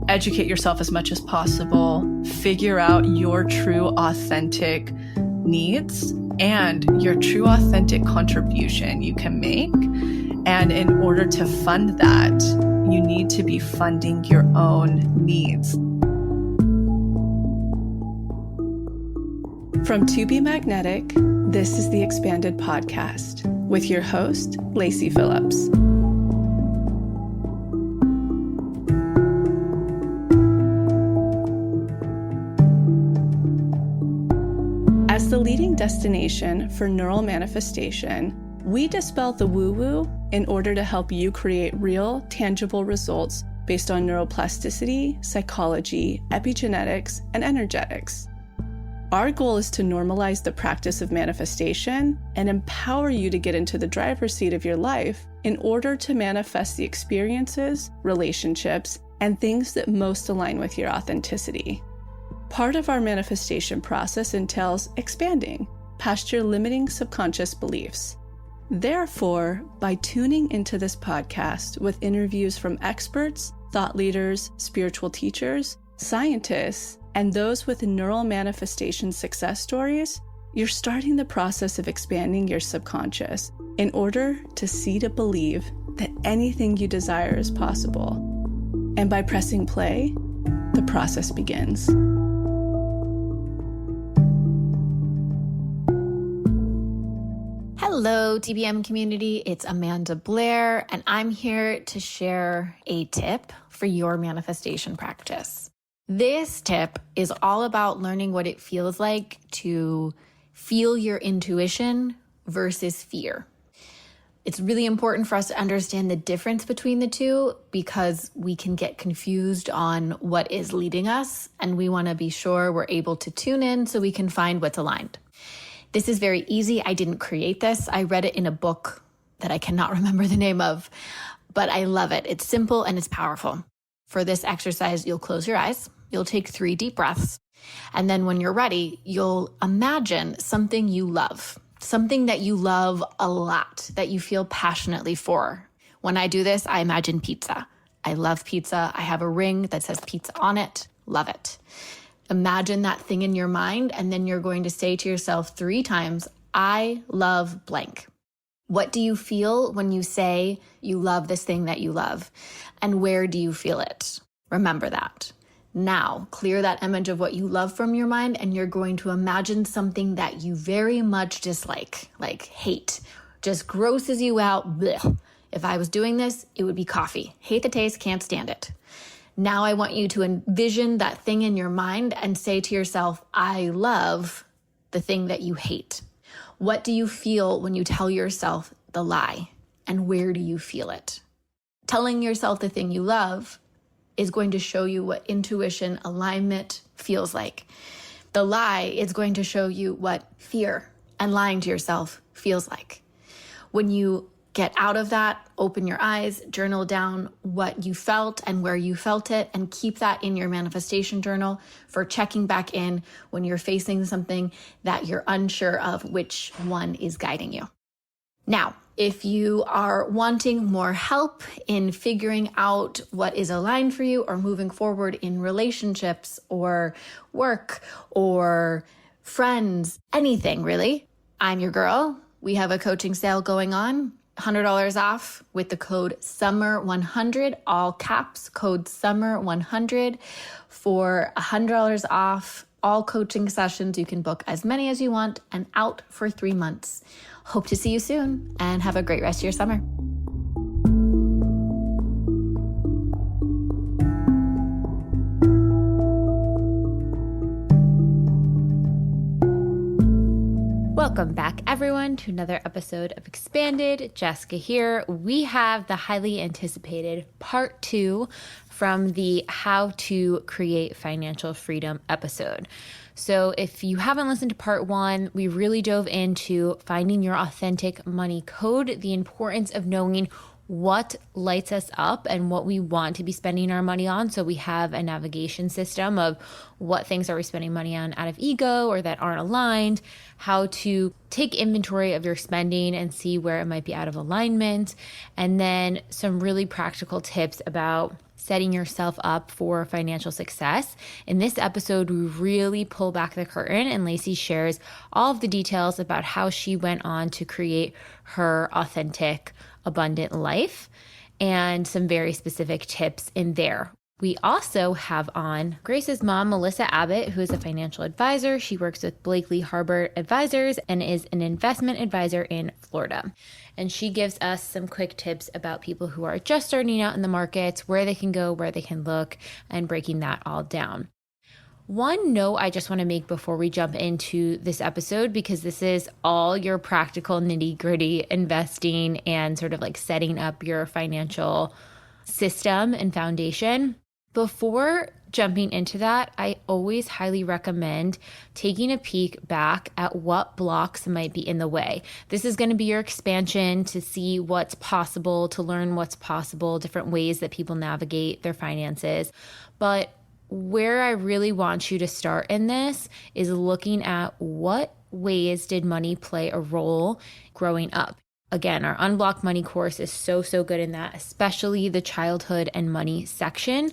educate yourself as much as possible, figure out your true authentic needs and your true authentic contribution you can make. And in order to fund that, you need to be funding your own needs. From To Be Magnetic, this is the Expanded Podcast with your host, Lacy Phillips. As the leading destination for neural manifestation, we dispel the woo-woo in order to help you create real, tangible results based on neuroplasticity, psychology, epigenetics, and energetics. Our goal is to normalize the practice of manifestation and empower you to get into the driver's seat of your life in order to manifest the experiences, relationships, and things that most align with your authenticity. Part of our manifestation process entails expanding past your limiting subconscious beliefs. Therefore, by tuning into this podcast with interviews from experts, thought leaders, spiritual teachers, scientists, and those with neural manifestation success stories, you're starting the process of expanding your subconscious in order to see to believe that anything you desire is possible. And by pressing play, the process begins. Hello, TBM community. It's Amanda Blair, and I'm here to share a tip for your manifestation practice. This tip is all about learning what it feels like to feel your intuition versus fear. It's really important for us to understand the difference between the two because we can get confused on what is leading us, and we want to be sure we're able to tune in so we can find what's aligned. This is very easy. I didn't create this. I read it in a book that I cannot remember the name of, but I love it. It's simple and it's powerful. For this exercise, you'll close your eyes. You'll take 3 deep breaths. And then when you're ready, you'll imagine something you love, something that you love a lot, that you feel passionately for. When I do this, I imagine pizza. I love pizza. I have a ring that says pizza on it. Love it. Imagine that thing in your mind, and then you're going to say to yourself 3 times, I love blank. What do you feel when you say you love this thing that you love? And where do you feel it? Remember that. Now, clear that image of what you love from your mind, and you're going to imagine something that you very much dislike, like hate, just grosses you out. Blech. If I was doing this, it would be coffee. Hate the taste, can't stand it. Now I want you to envision that thing in your mind and say to yourself, I love the thing that you hate. What do you feel when you tell yourself the lie? And where do you feel it? Telling yourself the thing you love is going to show you what intuition alignment feels like. The lie is going to show you what fear and lying to yourself feels like. When you get out of that, open your eyes, journal down what you felt and where you felt it, and keep that in your manifestation journal for checking back in when you're facing something that you're unsure of which one is guiding you. Now, if you are wanting more help in figuring out what is aligned for you or moving forward in relationships or work or friends, anything really, I'm your girl. We have a coaching sale going on. $100 off with the code SUMMER100, all caps, code SUMMER100 for $100 off all coaching sessions. You can book as many as you want and out for 3 months. Hope to see you soon and have a great rest of your summer. Welcome back, everyone, to another episode of Expanded. Jessica here. We have the highly anticipated part 2 from the How to Create Financial Freedom episode. So if you haven't listened to part 1, we really dove into finding your authentic money code, the importance of knowing what lights us up and what we want to be spending our money on. So we have a navigation system of what things are we spending money on out of ego or that aren't aligned, how to take inventory of your spending and see where it might be out of alignment, and then some really practical tips about setting yourself up for financial success. In this episode, we really pull back the curtain and Lacy shares all of the details about how she went on to create her authentic, abundant life and some very specific tips in there. We also have on Grace's mom, Melissa Abbott, who is a financial advisor. She works with Blakely Harbor Advisors and is an investment advisor in Florida. And she gives us some quick tips about people who are just starting out in the markets, where they can go, where they can look, and breaking that all down. One note I just want to make before we jump into this episode, because this is all your practical nitty-gritty investing and sort of like setting up your financial system and foundation. Before jumping into that, I always highly recommend taking a peek back at what blocks might be in the way. This is going to be your expansion to see what's possible, to learn what's possible, different ways that people navigate their finances. But where I really want you to start in this is looking at what ways did money play a role growing up. Again, our Unblock Money course is so good in that, especially the childhood and money section.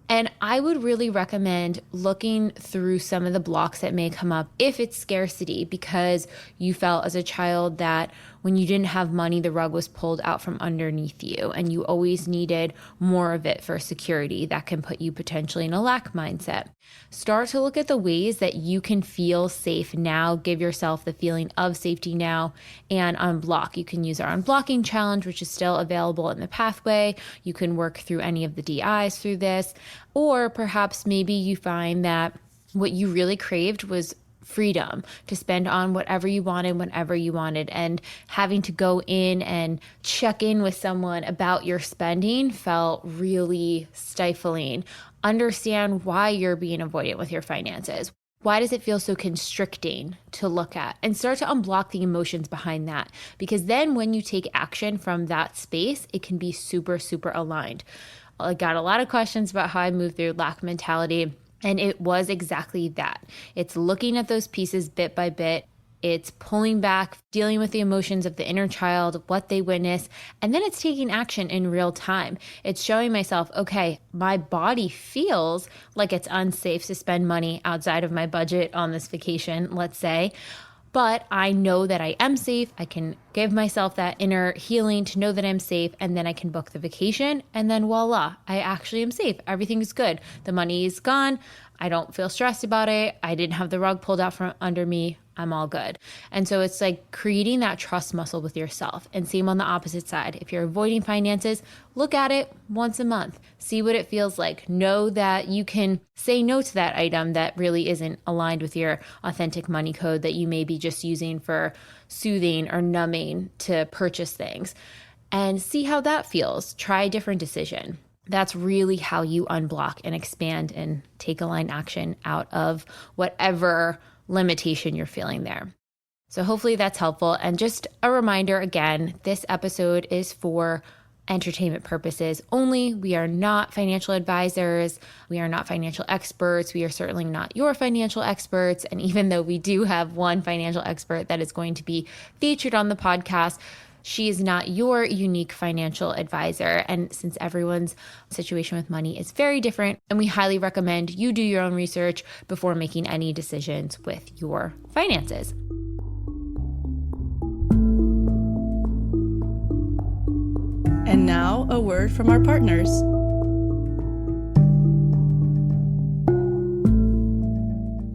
And I would really recommend looking through some of the blocks that may come up if it's scarcity, because you felt as a child that when you didn't have money, the rug was pulled out from underneath you and you always needed more of it for security. That can put you potentially in a lack mindset. Start to look at the ways that you can feel safe now, give yourself the feeling of safety now, and unblock. You can use our unblocking challenge, which is still available in the pathway. You can work through any of the DIs through this, or perhaps maybe you find that what you really craved was freedom to spend on whatever you wanted, whenever you wanted, and having to go in and check in with someone about your spending felt really stifling. Understand why you're being avoidant with your finances. Why does it feel so constricting to look at? And start to unblock the emotions behind that, because then when you take action from that space, it can be super aligned. I got a lot of questions about how I moved through lack mentality. And it was exactly that. It's looking at those pieces bit by bit. It's pulling back, dealing with the emotions of the inner child, what they witness, and then it's taking action in real time. It's showing myself, okay, my body feels like it's unsafe to spend money outside of my budget on this vacation, let's say. But I know that I am safe. I can give myself that inner healing to know that I'm safe, and then I can book the vacation, and then voila, I actually am safe. Everything is good. The money is gone. I don't feel stressed about it. I didn't have the rug pulled out from under me. I'm all good. And so it's like creating that trust muscle with yourself. And same on the opposite side. If you're avoiding finances, look at it once a month. See what it feels like. Know that you can say no to that item that really isn't aligned with your authentic money code that you may be just using for soothing or numbing to purchase things. And see how that feels. Try a different decision. That's really how you unblock and expand and take aligned action out of whatever limitation you're feeling there. So hopefully that's helpful. And just a reminder again, this episode is for entertainment purposes only. We are not financial advisors. We are not financial experts. We are certainly not your financial experts. And even though we do have one financial expert that is going to be featured on the podcast, she is not your unique financial advisor. And since everyone's situation with money is very different, and we highly recommend you do your own research before making any decisions with your finances. And now a word from our partners.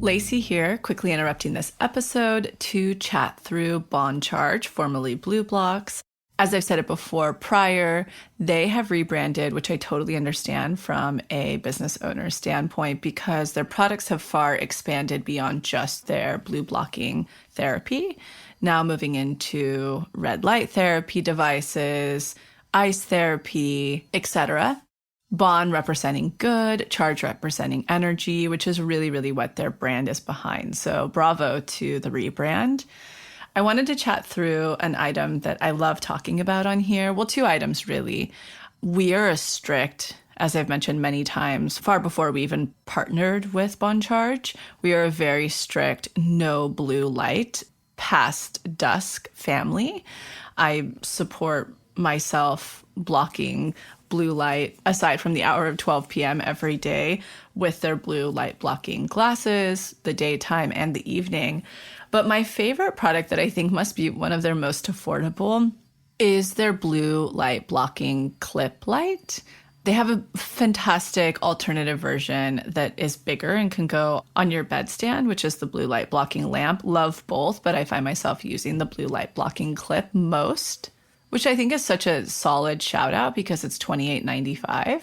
Lacy here, quickly interrupting this episode to chat through Bond Charge, formerly Blue Blocks. As I've said it before prior, they have rebranded, which I totally understand from a business owner standpoint, because their products have far expanded beyond just their blue blocking therapy, now moving into red light therapy devices, ice therapy, etc. Bond representing good, Charge representing energy, which is really what their brand is behind. So bravo to the rebrand. I wanted to chat through an item that I love talking about on here. Well, two items really. We are a strict, as I've mentioned many times, far before we even partnered with Bond Charge, we are a very strict no blue light past dusk family. I support myself blocking blue light aside from the hour of 12 p.m. every day with their blue light blocking glasses, the daytime and the evening. But my favorite product that I think must be one of their most affordable is their blue light blocking clip light. They have a fantastic alternative version that is bigger and can go on your bedstand, which is the blue light blocking lamp. Love both, but I find myself using the blue light blocking clip most, which I think is such a solid shout out because it's $28.95.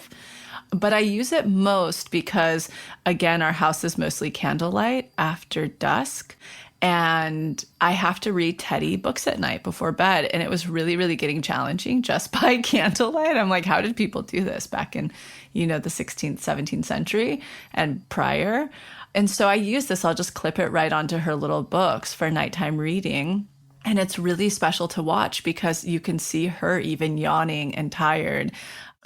But I use it most because, again, our house is mostly candlelight after dusk. And I have to read Teddy books at night before bed. And it was really, really getting challenging just by candlelight. I'm like, how did people do this back in, the 16th, 17th century and prior? And so I use this. I'll just clip it right onto her little books for nighttime reading. And it's really special to watch because you can see her even yawning and tired.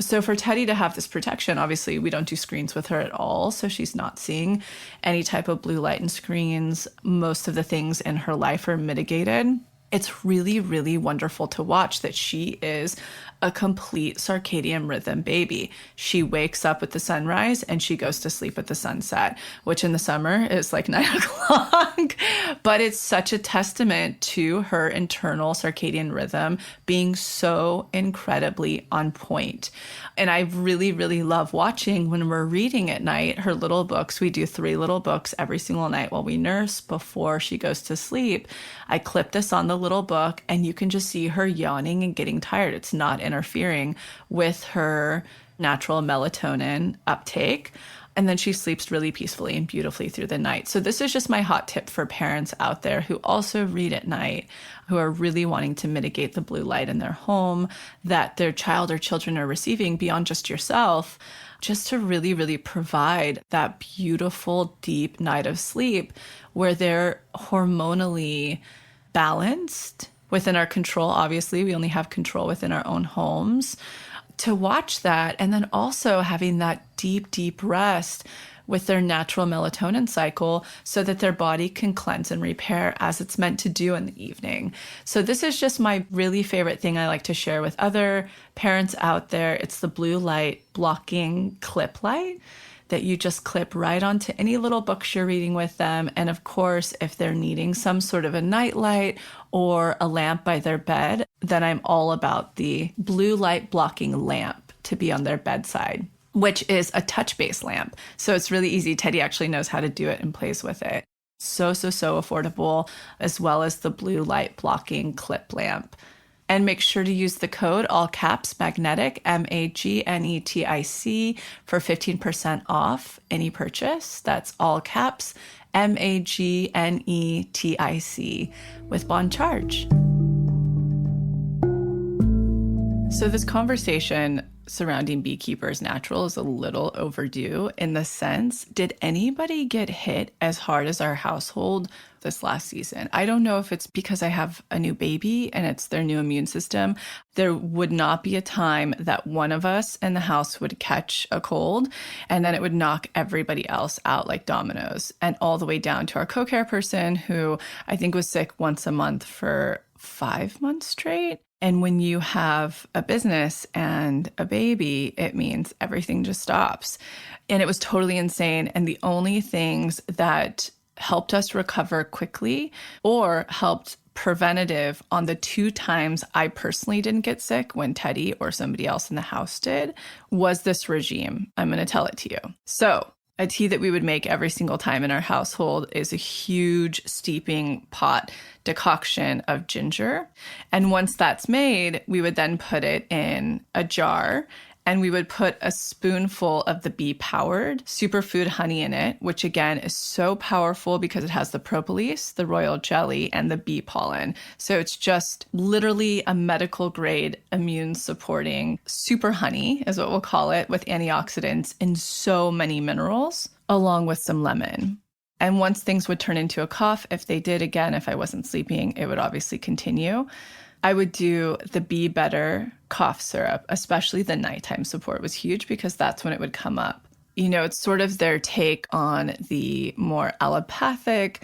So for Teddy to have this protection, obviously we don't do screens with her at all. So she's not seeing any type of blue light and screens. Most of the things in her life are mitigated. It's really, really wonderful to watch that she is a complete circadian rhythm baby. She wakes up with the sunrise and she goes to sleep at the sunset, which in the summer is like 9 o'clock. But it's such a testament to her internal circadian rhythm being so incredibly on point. And I really, really love watching when we're reading at night, her little books. We do 3 little books every single night while we nurse before she goes to sleep. I clip this on the little book and you can just see her yawning and getting tired. It's not interfering with her natural melatonin uptake. And then she sleeps really peacefully and beautifully through the night. So this is just my hot tip for parents out there who also read at night, who are really wanting to mitigate the blue light in their home that their child or children are receiving beyond just yourself, just to really, really provide that beautiful, deep night of sleep where they're hormonally balanced within our control. Obviously, we only have control within our own homes. To watch that, and then also having that deep, deep rest with their natural melatonin cycle so that their body can cleanse and repair as it's meant to do in the evening. So this is just my really favorite thing I like to share with other parents out there. It's the blue light blocking clip light that you just clip right onto any little books you're reading with them. And of course, if they're needing some sort of a night light or a lamp by their bed, then I'm all about the blue light blocking lamp to be on their bedside, which is a touch-based lamp. So it's really easy. Teddy actually knows how to do it and plays with it. So affordable, as well as the blue light blocking clip lamp. And make sure to use the code, all caps, magnetic, MAGNETIC, for 15% off any purchase. That's all caps, MAGNETIC, with Bon Charge. So this conversation surrounding Beekeepers Natural is a little overdue in the sense, did anybody get hit as hard as our household this last season? I don't know if it's because I have a new baby and it's their new immune system. There would not be a time that one of us in the house would catch a cold and then it would knock everybody else out like dominoes, and all the way down to our co-care person who I think was sick once a month for 5 months straight. And when you have a business and a baby, it means everything just stops. And it was totally insane. And the only things that helped us recover quickly or helped preventative on the 2 times I personally didn't get sick when Teddy or somebody else in the house did was this regime. I'm going to tell it to you. So a tea that we would make every single time in our household is a huge steeping pot decoction of ginger. And once that's made, we would then put it in a jar and we would put a spoonful of the bee-powered superfood honey in it, which again is so powerful because it has the propolis, the royal jelly, and the bee pollen. So it's just literally a medical grade immune supporting super honey is what we'll call it, with antioxidants and so many minerals, along with some lemon. And once things would turn into a cough, if they did, again, if I wasn't sleeping, it would obviously continue. I would do the Be Better cough syrup, especially the nighttime support was huge because that's when it would come up. You know, it's sort of their take on the more allopathic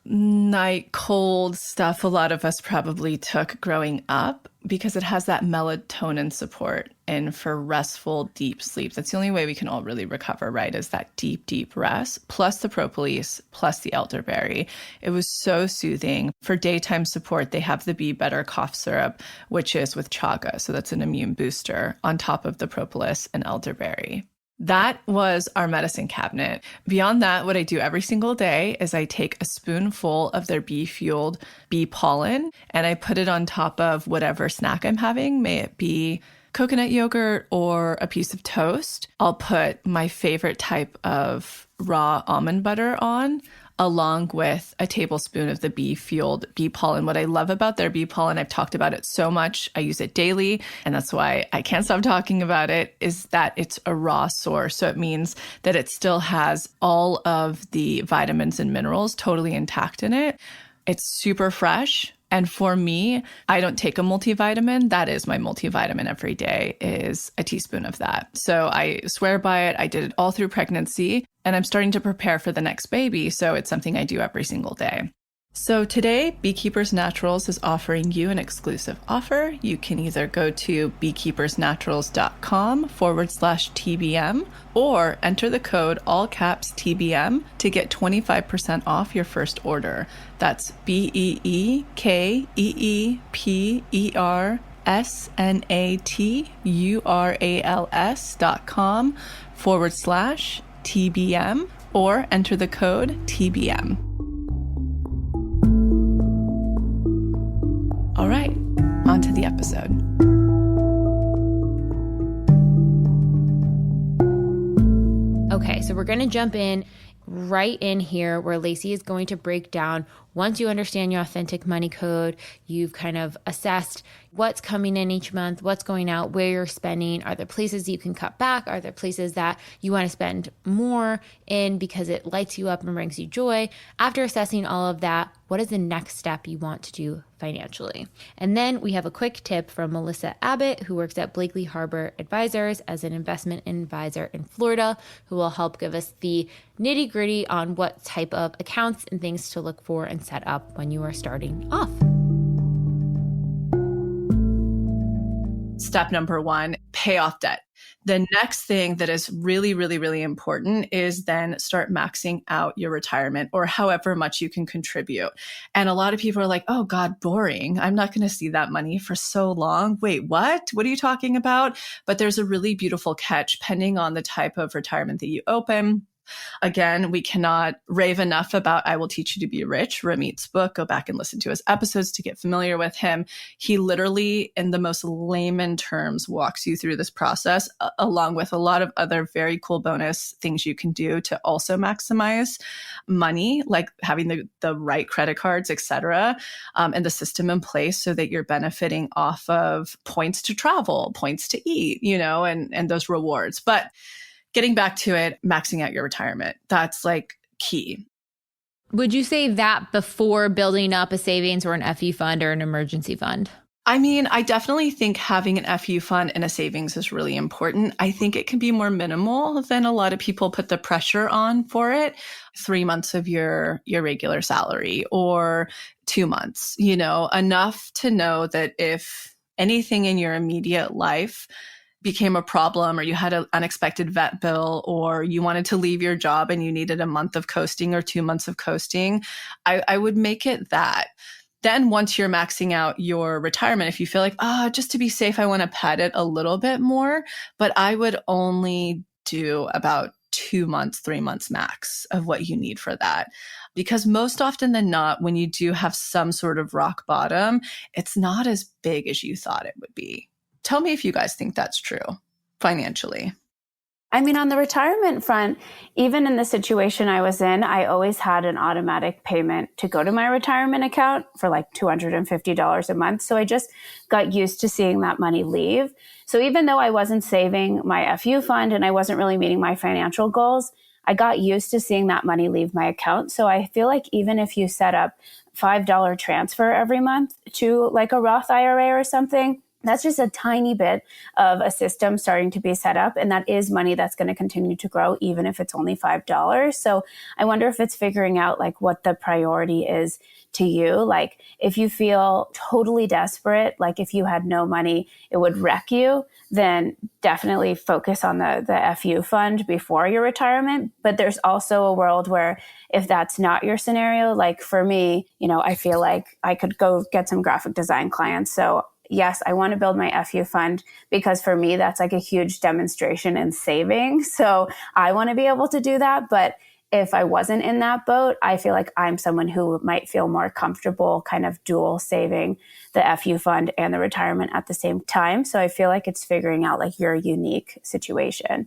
night cold stuff a lot of us probably took growing up because it has that melatonin support and for restful, deep sleep. That's the only way we can all really recover, right? Is that deep, deep rest, plus the propolis, plus the elderberry. It was so soothing. For daytime support, they have the Be Better cough syrup, which is with chaga. So that's an immune booster on top of the propolis and elderberry. That was our medicine cabinet. Beyond that, what I do every single day is I take a spoonful of their bee-fueled bee pollen and I put it on top of whatever snack I'm having, may it be coconut yogurt or a piece of toast. I'll put my favorite type of raw almond butter on, along with a tablespoon of the bee-fueled bee pollen. What I love about their bee pollen, I've talked about it so much, I use it daily, and that's why I can't stop talking about it, is that it's a raw source. So it means that it still has all of the vitamins and minerals totally intact in it. It's super fresh. And for me, I don't take a multivitamin. That is my multivitamin every day, is a teaspoon of that. So I swear by it. I did it all through pregnancy, and I'm starting to prepare for the next baby. So it's something I do every single day. So today, Beekeepers Naturals is offering you an exclusive offer. You can either go to beekeepersnaturals.com/TBM or enter the code all caps TBM to get 25% off your first order. That's beekeepersnaturals.com/TBM or enter the code TBM. All right, on to the episode. Okay, so we're going to jump in right in here where Lacy is going to break down, once you understand your authentic money code, you've kind of assessed what's coming in each month, what's going out, where you're spending, are there places you can cut back, are there places that you want to spend more in because it lights you up and brings you joy. After assessing all of that, what is the next step you want to do financially? And then we have a quick tip from Melissa Abbott, who works at Blakely Harbor Advisors as an investment advisor in Florida, who will help give us the nitty gritty on what type of accounts and things to look for and set up when you are starting off. Step number 1, pay off debt. The next thing that is really, really, really important is then start maxing out your retirement or however much you can contribute. And a lot of people are like, oh God, boring. I'm not going to see that money for so long. Wait, what? What are you talking about? But there's a really beautiful catch depending on the type of retirement that you open. Again, we cannot rave enough about I Will Teach You to Be Rich, Ramit's book. Go back and listen to his episodes to get familiar with him. He literally, in the most layman terms, walks you through this process, along with a lot of other very cool bonus things you can do to also maximize money, like having the right credit cards, et cetera, and the system in place so that you're benefiting off of points to travel, points to eat, and those rewards. But getting back to it, maxing out your retirement, that's like key. Would you say that before building up a savings or an FU fund or an emergency fund? I mean, I definitely think having an FU fund and a savings is really important. I think it can be more minimal than a lot of people put the pressure on for it. 3 months of your regular salary or 2 months, enough to know that if anything in your immediate life became a problem or you had an unexpected vet bill or you wanted to leave your job and you needed a month of coasting or 2 months of coasting, I would make it that. Then once you're maxing out your retirement, if you feel like, just to be safe, I want to pad it a little bit more, but I would only do about 2 months, 3 months max of what you need for that. Because most often than not, when you do have some sort of rock bottom, it's not as big as you thought it would be. Tell me if you guys think that's true financially. I mean, on the retirement front, even in the situation I was in, I always had an automatic payment to go to my retirement account for like $250 a month. So I just got used to seeing that money leave. So even though I wasn't saving my FU fund and I wasn't really meeting my financial goals, I got used to seeing that money leave my account. So I feel like even if you set up $5 transfer every month to like a Roth IRA or something, That's just a tiny bit of a system starting to be set up. And that is money that's going to continue to grow, even if it's only $5. So I wonder if it's figuring out like what the priority is to you. Like if you feel totally desperate, like if you had no money, it would wreck you, then definitely focus on the FU fund before your retirement. But there's also a world where if that's not your scenario, like for me, I feel like I could go get some graphic design clients. So yes, I want to build my FU fund because for me, that's like a huge demonstration in saving. So I want to be able to do that. But if I wasn't in that boat, I feel like I'm someone who might feel more comfortable kind of dual saving the FU fund and the retirement at the same time. So I feel like it's figuring out like your unique situation.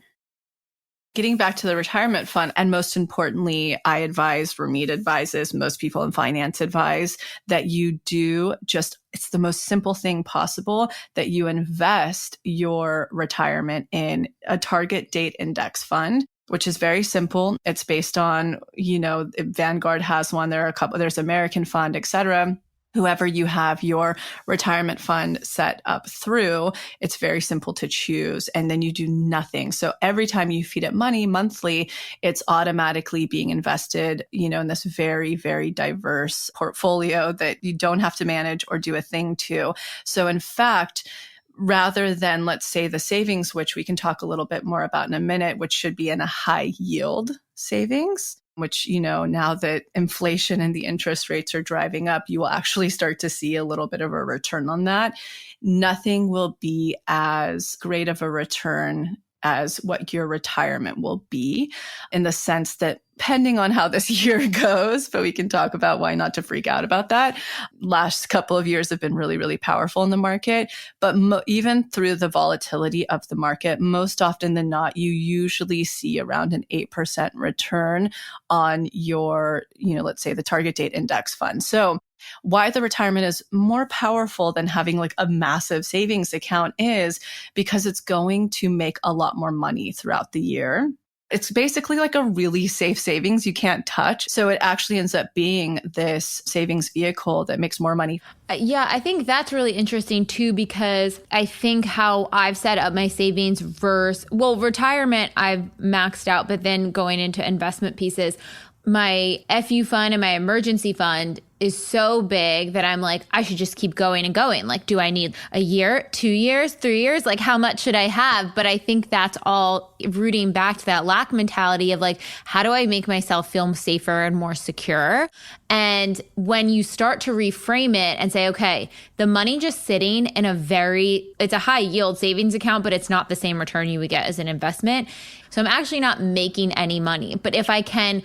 Getting back to the retirement fund, and most importantly, I advise, Ramit advises, most people in finance advise that you do it's the most simple thing possible, that you invest your retirement in a target date index fund, which is very simple. It's based on, Vanguard has one, there's American Fund, et cetera. Whoever you have your retirement fund set up through, it's very simple to choose. And then you do nothing. So every time you feed it money monthly, it's automatically being invested, in this very, very diverse portfolio that you don't have to manage or do a thing to. So in fact, rather than, let's say, the savings, which we can talk a little bit more about in a minute, which should be in a high yield savings, which, now that inflation and the interest rates are driving up, you will actually start to see a little bit of a return on that. Nothing will be as great of a return as what your retirement will be, in the sense that depending on how this year goes, but we can talk about why not to freak out about that. Last couple of years have been really, really powerful in the market, but even through the volatility of the market, most often than not, you usually see around an 8% return on your, let's say the target date index fund. So why the retirement is more powerful than having like a massive savings account is because it's going to make a lot more money throughout the year. It's basically like a really safe savings you can't touch. So it actually ends up being this savings vehicle that makes more money. Yeah, I think that's really interesting too, because I think how I've set up my savings versus, retirement, I've maxed out, but then going into investment pieces, my FU fund and my emergency fund is so big that I'm like, I should just keep going and going. Like, do I need a year, 2 years, 3 years? Like, how much should I have? But I think that's all rooting back to that lack mentality of like, how do I make myself feel safer and more secure? And when you start to reframe it and say, okay, the money just sitting in it's a high yield savings account, but it's not the same return you would get as an investment. So I'm actually not making any money. But if I can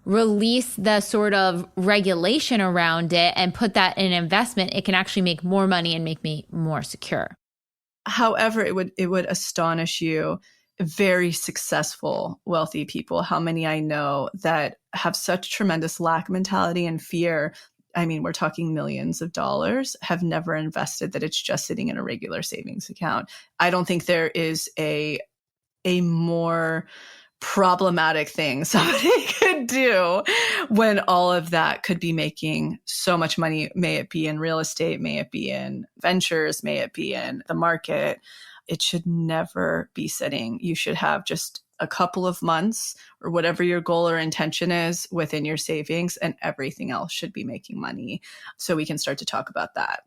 release the sort of regulation around it and put that in an investment, it can actually make more money and make me more secure. However, it would astonish you, very successful, wealthy people, how many I know that have such tremendous lack mentality and fear. I mean, we're talking millions of dollars, have never invested, that it's just sitting in a regular savings account. I don't think there is a more problematic thing somebody could do when all of that could be making so much money. May it be in real estate, may it be in ventures, may it be in the market. It should never be sitting. You should have just a couple of months or whatever your goal or intention is within your savings, and everything else should be making money. So we can start to talk about that.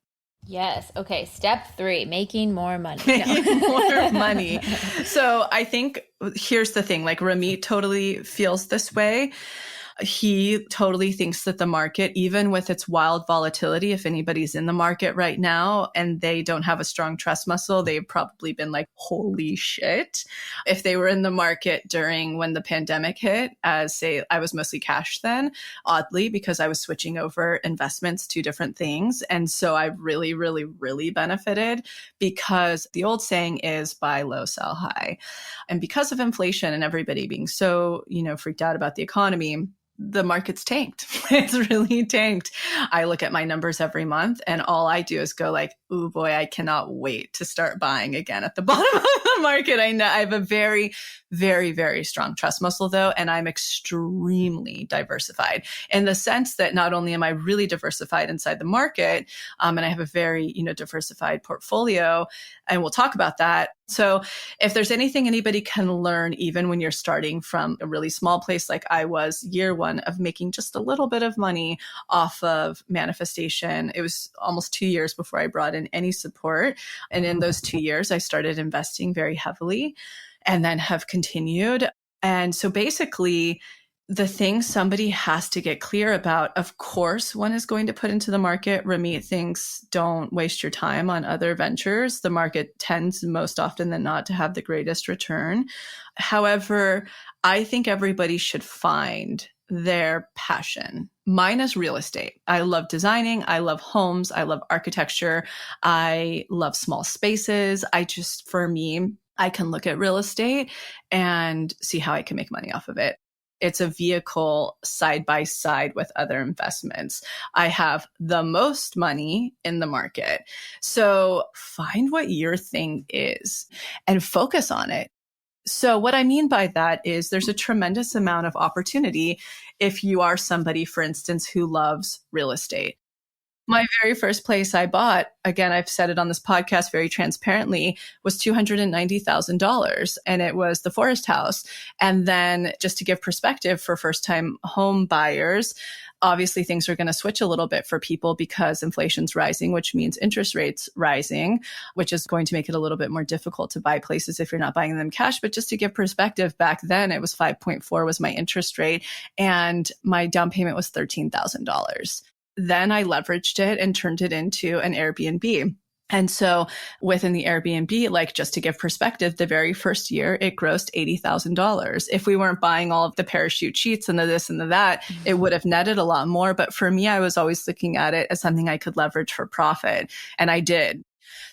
Yes. Okay. Step 3, making more money. Making more money. So I think here's the thing, like Ramit totally feels this way. He totally thinks that the market, even with its wild volatility, if anybody's in the market right now and they don't have a strong trust muscle, they've probably been like, holy shit. If they were in the market during when the pandemic hit, as say, I was mostly cash then, oddly, because I was switching over investments to different things. And so I really, really, really benefited, because the old saying is buy low, sell high. And because of inflation and everybody being so, freaked out about the economy, the market's tanked. It's really tanked. I look at my numbers every month and all I do is go like, ooh boy, I cannot wait to start buying again at the bottom of the market. I know I have a very, very, very strong trust muscle though, and I'm extremely diversified in the sense that not only am I really diversified inside the market, and I have a very, diversified portfolio, and we'll talk about that. So if there's anything anybody can learn, even when you're starting from a really small place like I was year one of making just a little bit of money off of manifestation, it was almost 2 years before I brought in any support. And in those 2 years, I started investing very heavily and then have continued. And so basically, the thing somebody has to get clear about, of course, one is going to put into the market. Ramit thinks don't waste your time on other ventures. The market tends most often than not to have the greatest return. However, I think everybody should find their passion. Mine is real estate. I love designing. I love homes. I love architecture. I love small spaces. For me, I can look at real estate and see how I can make money off of it. It's a vehicle side by side with other investments. I have the most money in the market. So find what your thing is and focus on it. So what I mean by that is there's a tremendous amount of opportunity if you are somebody, for instance, who loves real estate. My very first place I bought, again, I've said it on this podcast very transparently, was $290,000. And it was the Forest House. And then just to give perspective for first-time home buyers, obviously things are going to switch a little bit for people because inflation's rising, which means interest rates rising, which is going to make it a little bit more difficult to buy places if you're not buying them cash. But just to give perspective, back then it was 5.4 was my interest rate and my down payment was $13,000. Then I leveraged it and turned it into an Airbnb. And so within the Airbnb, like just to give perspective, the very first year it grossed $80,000. If we weren't buying all of the parachute sheets and the this and the that, it would have netted a lot more. But for me, I was always looking at it as something I could leverage for profit. And I did.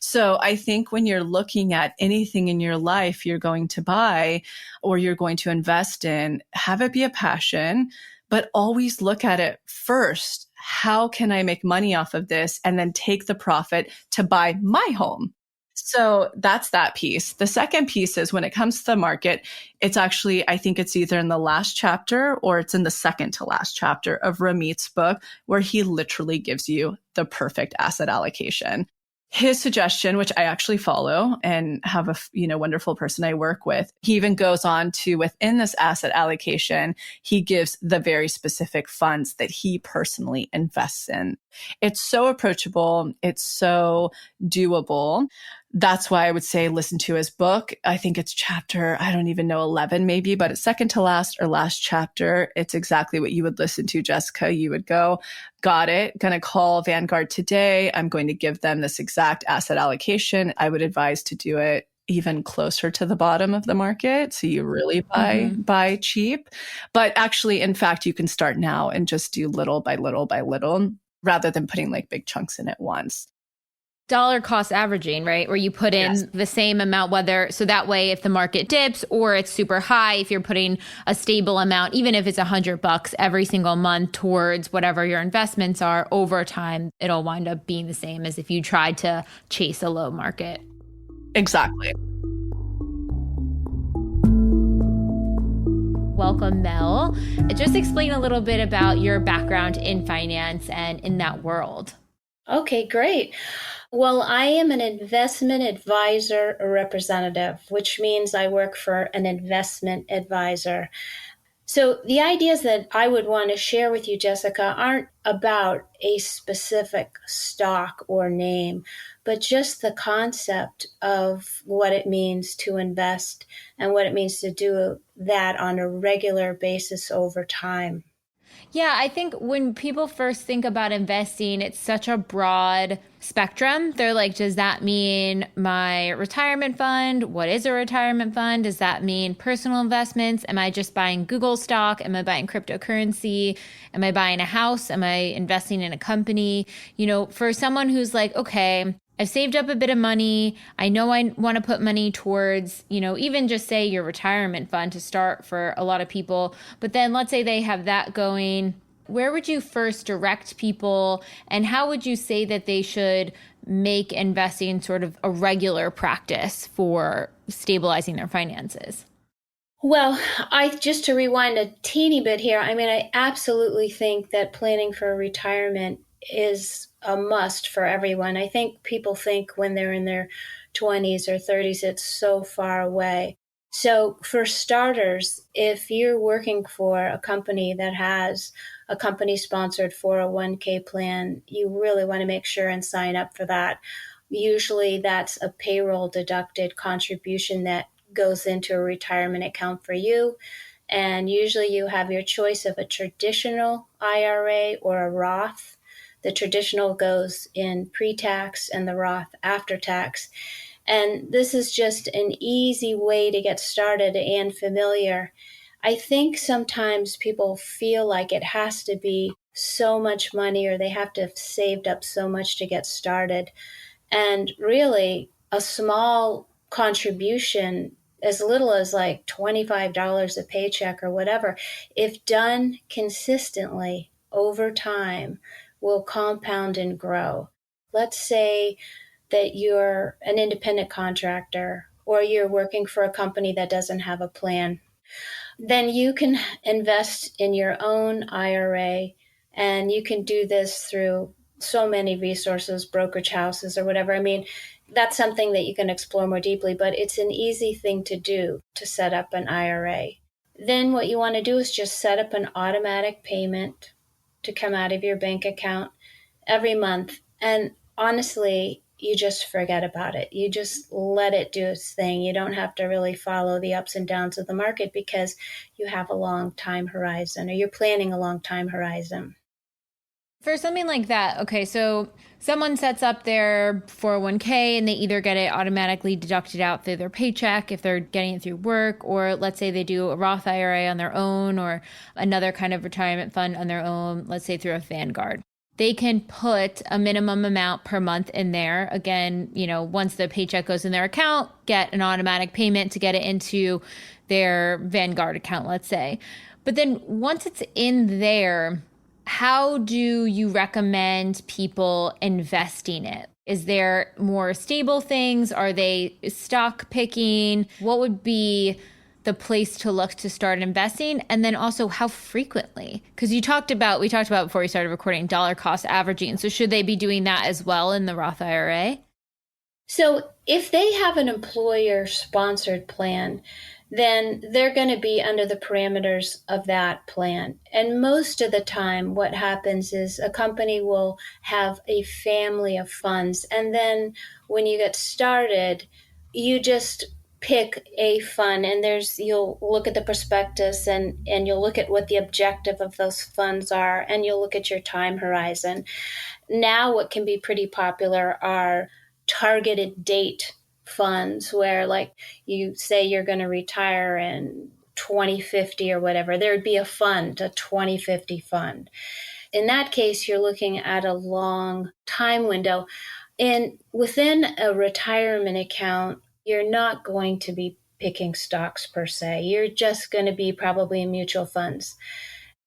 So I think when you're looking at anything in your life you're going to buy or you're going to invest in, have it be a passion, but always look at it first. How can I make money off of this? And then take the profit to buy my home. So that's that piece. The second piece is when it comes to the market, it's actually, I think it's either in the last chapter or it's in the second to last chapter of Ramit's book, where he literally gives you the perfect asset allocation. His suggestion, which I actually follow and have a wonderful person I work with, he even goes on to within this asset allocation, he gives the very specific funds that he personally invests in. It's so approachable. It's so doable. That's why I would say listen to his book. I think it's chapter, I don't even know, 11 maybe, but it's second to last or last chapter. It's exactly what you would listen to, Jessica. You would go, got it, going to call Vanguard today. I'm going to give them this exact asset allocation. I would advise to do it even closer to the bottom of the market. So you really buy cheap. But actually, in fact, you can start now and just do little by little by little rather than putting like big chunks in at once. Dollar cost averaging, right? Where you put in the same amount, so that way if the market dips or it's super high, if you're putting a stable amount, even if it's $100 every single month towards whatever your investments are, over time, it'll wind up being the same as if you tried to chase a low market. Exactly. Welcome, Mel. Just explain a little bit about your background in finance and in that world. Okay, great. Well, I am an investment advisor representative, which means I work for an investment advisor. So the ideas that I would want to share with you, Jessica, aren't about a specific stock or name, but just the concept of what it means to invest and what it means to do that on a regular basis over time. Yeah, I think when people first think about investing, it's such a broad spectrum. They're like, does that mean my retirement fund? What is a retirement fund? Does that mean personal investments? Am I just buying Google stock? Am I buying cryptocurrency? Am I buying a house? Am I investing in a company? For someone who's like, okay, I've saved up a bit of money. I know I want to put money towards, even just say your retirement fund to start for a lot of people. But then let's say they have that going. Where would you first direct people, and how would you say that they should make investing sort of a regular practice for stabilizing their finances? Well, just to rewind a teeny bit here, I mean, I absolutely think that planning for retirement is a must for everyone. I think people think when they're in their 20s or 30s, it's so far away. So for starters, if you're working for a company that has a company-sponsored 401k plan, you really want to make sure and sign up for that. Usually that's a payroll deducted contribution that goes into a retirement account for you. And usually you have your choice of a traditional IRA or a Roth. The traditional goes in pre-tax and the Roth after tax. And this is just an easy way to get started and familiar. I think sometimes people feel like it has to be so much money or they have to have saved up so much to get started. And really, a small contribution, as little as like $25 a paycheck or whatever, if done consistently over time, will compound and grow. Let's say that you're an independent contractor or you're working for a company that doesn't have a plan. Then you can invest in your own IRA, and you can do this through so many resources, brokerage houses or whatever. I mean, that's something that you can explore more deeply, but it's an easy thing to do to set up an IRA. Then what you want to do is just set up an automatic payment to come out of your bank account every month. And honestly, you just forget about it. You just let it do its thing. You don't have to really follow the ups and downs of the market because you have a long time horizon or you're planning a long time horizon. For something like that, okay, so someone sets up their 401k and they either get it automatically deducted out through their paycheck if they're getting it through work, or let's say they do a Roth IRA on their own or another kind of retirement fund on their own, let's say through a Vanguard. They can put a minimum amount per month in there. Again, once the paycheck goes in their account, get an automatic payment to get it into their Vanguard account, let's say. But then once it's in there, how do you recommend people investing it? Is there more stable things? Are they stock picking? What would be the place to look to start investing? And then also how frequently? Because we talked about before we started recording dollar cost averaging. So should they be doing that as well in the Roth IRA? So if they have an employer sponsored plan, then they're going to be under the parameters of that plan. And most of the time, what happens is a company will have a family of funds. And then when you get started, you just pick a fund, and you'll look at the prospectus and you'll look at what the objective of those funds are, and you'll look at your time horizon. Now, what can be pretty popular are targeted date funds where, like, you say you're going to retire in 2050 or whatever. There would be a 2050 fund. In that case, you're looking at a long time window. And within a retirement account, you're not going to be picking stocks per se. You're just going to be probably in mutual funds.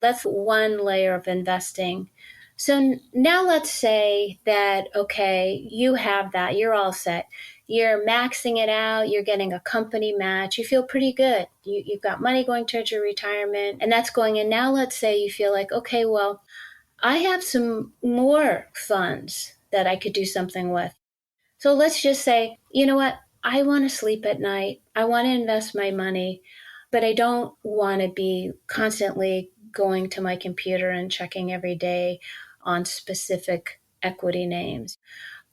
That's one layer of investing. So now let's say that, okay, you have that, you're all set. You're maxing it out, you're getting a company match, you feel pretty good. You've got money going towards your retirement, and that's going in. Now let's say you feel like, okay, well, I have some more funds that I could do something with. So let's just say, you know what, I want to sleep at night, I want to invest my money, but I don't want to be constantly going to my computer and checking every day on specific equity names.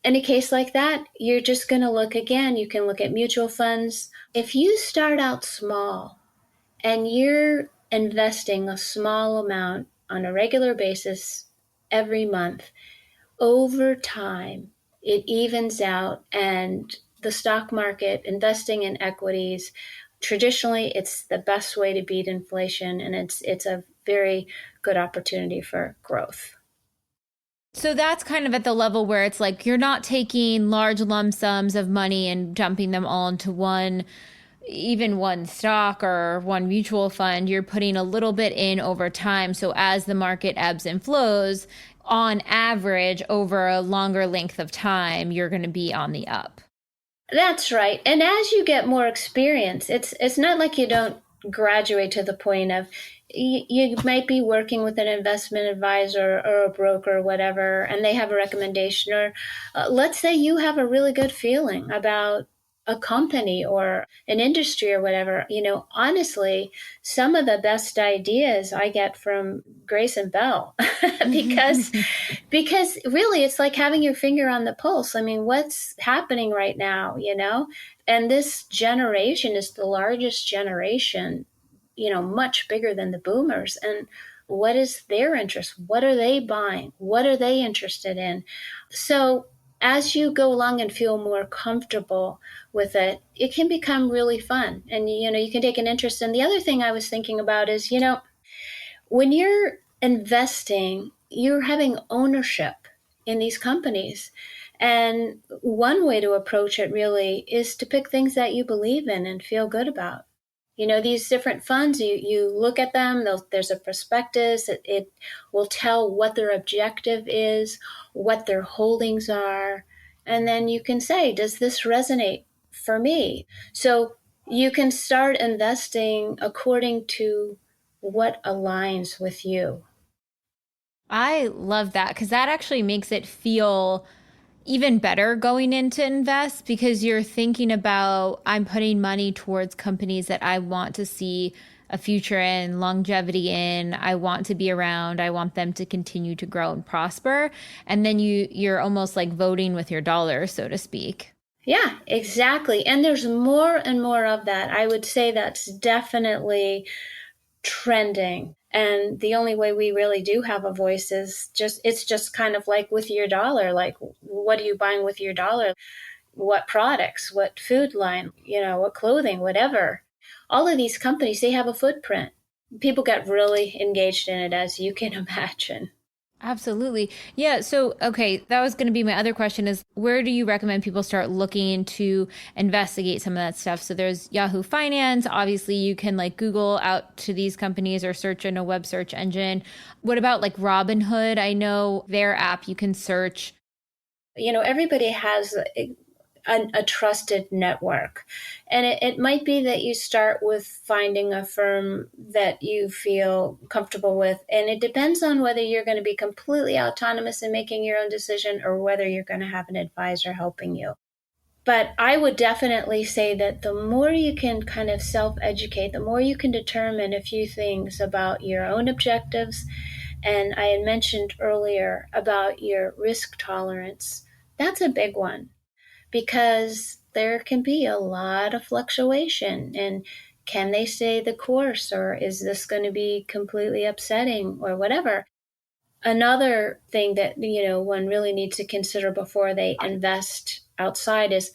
In a case like that, you're just going to look again. You can look at mutual funds. If you start out small and you're investing a small amount on a regular basis every month, over time, it evens out. And the stock market, investing in equities, traditionally, it's the best way to beat inflation, and it's a very good opportunity for growth. So that's kind of at the level where it's like you're not taking large lump sums of money and dumping them all into even one stock or one mutual fund. You're putting a little bit in over time. So as the market ebbs and flows, on average, over a longer length of time, you're going to be on the up. That's right. And as you get more experience, it's not like you don't graduate to the point of you might be working with an investment advisor or a broker or whatever, and they have a recommendation, or let's say you have a really good feeling about a company or an industry or whatever. Honestly, some of the best ideas I get from Grace and Belle because really it's like having your finger on the pulse. I mean, what's happening right now, And this generation is the largest generation, much bigger than the boomers. And what is their interest? What are they buying? What are they interested in? So as you go along and feel more comfortable with it, it can become really fun. And, you can take an interest. And the other thing I was thinking about is, when you're investing, you're having ownership in these companies. And one way to approach it really is to pick things that you believe in and feel good about. These different funds, you look at them, there's a prospectus, it will tell what their objective is, what their holdings are, and then you can say, does this resonate for me? So you can start investing according to what aligns with you. I love that because that actually makes it feel even better going in to invest, because you're thinking about, I'm putting money towards companies that I want to see a future in, longevity in, I want to be around, I want them to continue to grow and prosper. And then you're almost like voting with your dollar, so to speak. Yeah, exactly. And there's more and more of that. I would say that's definitely trending. And the only way we really do have a voice is it's just kind of like with your dollar. Like, what are you buying with your dollar? What products, what food line, what clothing, whatever. All of these companies, they have a footprint. People get really engaged in it, as you can imagine. Absolutely. Yeah. So, okay, that was going to be my other question is, where do you recommend people start looking to investigate some of that stuff? So there's Yahoo Finance. Obviously, you can like Google out to these companies or search in a web search engine. What about like Robinhood? I know their app you can search. Everybody has a trusted network. And it might be that you start with finding a firm that you feel comfortable with. And it depends on whether you're going to be completely autonomous in making your own decision or whether you're going to have an advisor helping you. But I would definitely say that the more you can kind of self-educate, the more you can determine a few things about your own objectives. And I had mentioned earlier about your risk tolerance. That's a big one, because there can be a lot of fluctuation. And can they stay the course, or is this going to be completely upsetting or whatever? Another thing that, one really needs to consider before they invest outside is,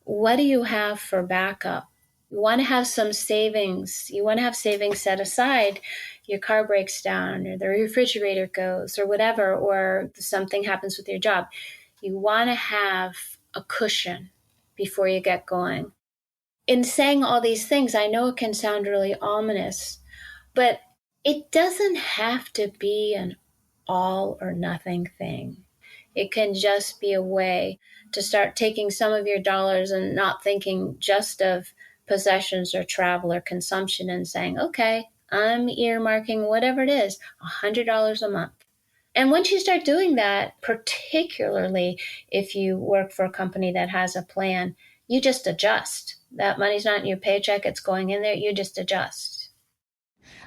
what do you have for backup? You want to have some savings. You want to have savings set aside. Your car breaks down, or the refrigerator goes, or whatever, or something happens with your job. You want to have a cushion before you get going. In saying all these things, I know it can sound really ominous, but it doesn't have to be an all or nothing thing. It can just be a way to start taking some of your dollars and not thinking just of possessions or travel or consumption, and saying, okay, I'm earmarking whatever it is, $100 a month. And once you start doing that, particularly if you work for a company that has a plan, you just adjust. That money's not in your paycheck, it's going in there, you just adjust.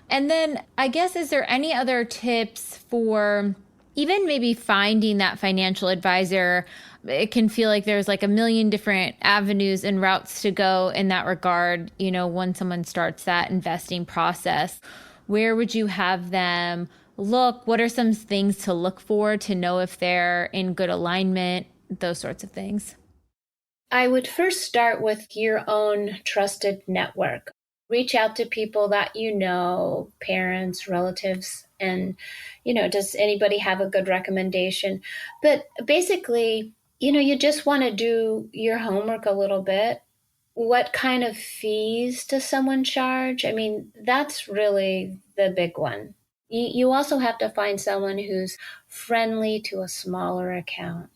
And then I guess, is there any other tips for even maybe finding that financial advisor? It can feel like there's like a million different avenues and routes to go in that regard. When someone starts that investing process, where would you have them look? What are some things to look for to know if they're in good alignment? Those sorts of things. I would first start with your own trusted network. Reach out to people that parents, relatives, and, does anybody have a good recommendation? But basically, you just want to do your homework a little bit. What kind of fees does someone charge? I mean, that's really the big one. You also have to find someone who's friendly to a smaller account.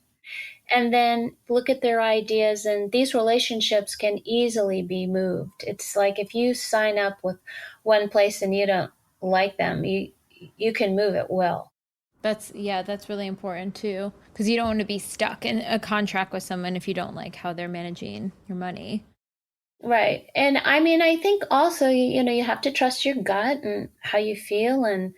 And then look at their ideas, and these relationships can easily be moved. It's like if you sign up with one place and you don't like them, you can move at will. That's really important too, because you don't want to be stuck in a contract with someone if you don't like how they're managing your money. Right. And I mean, I think also, you have to trust your gut and how you feel, and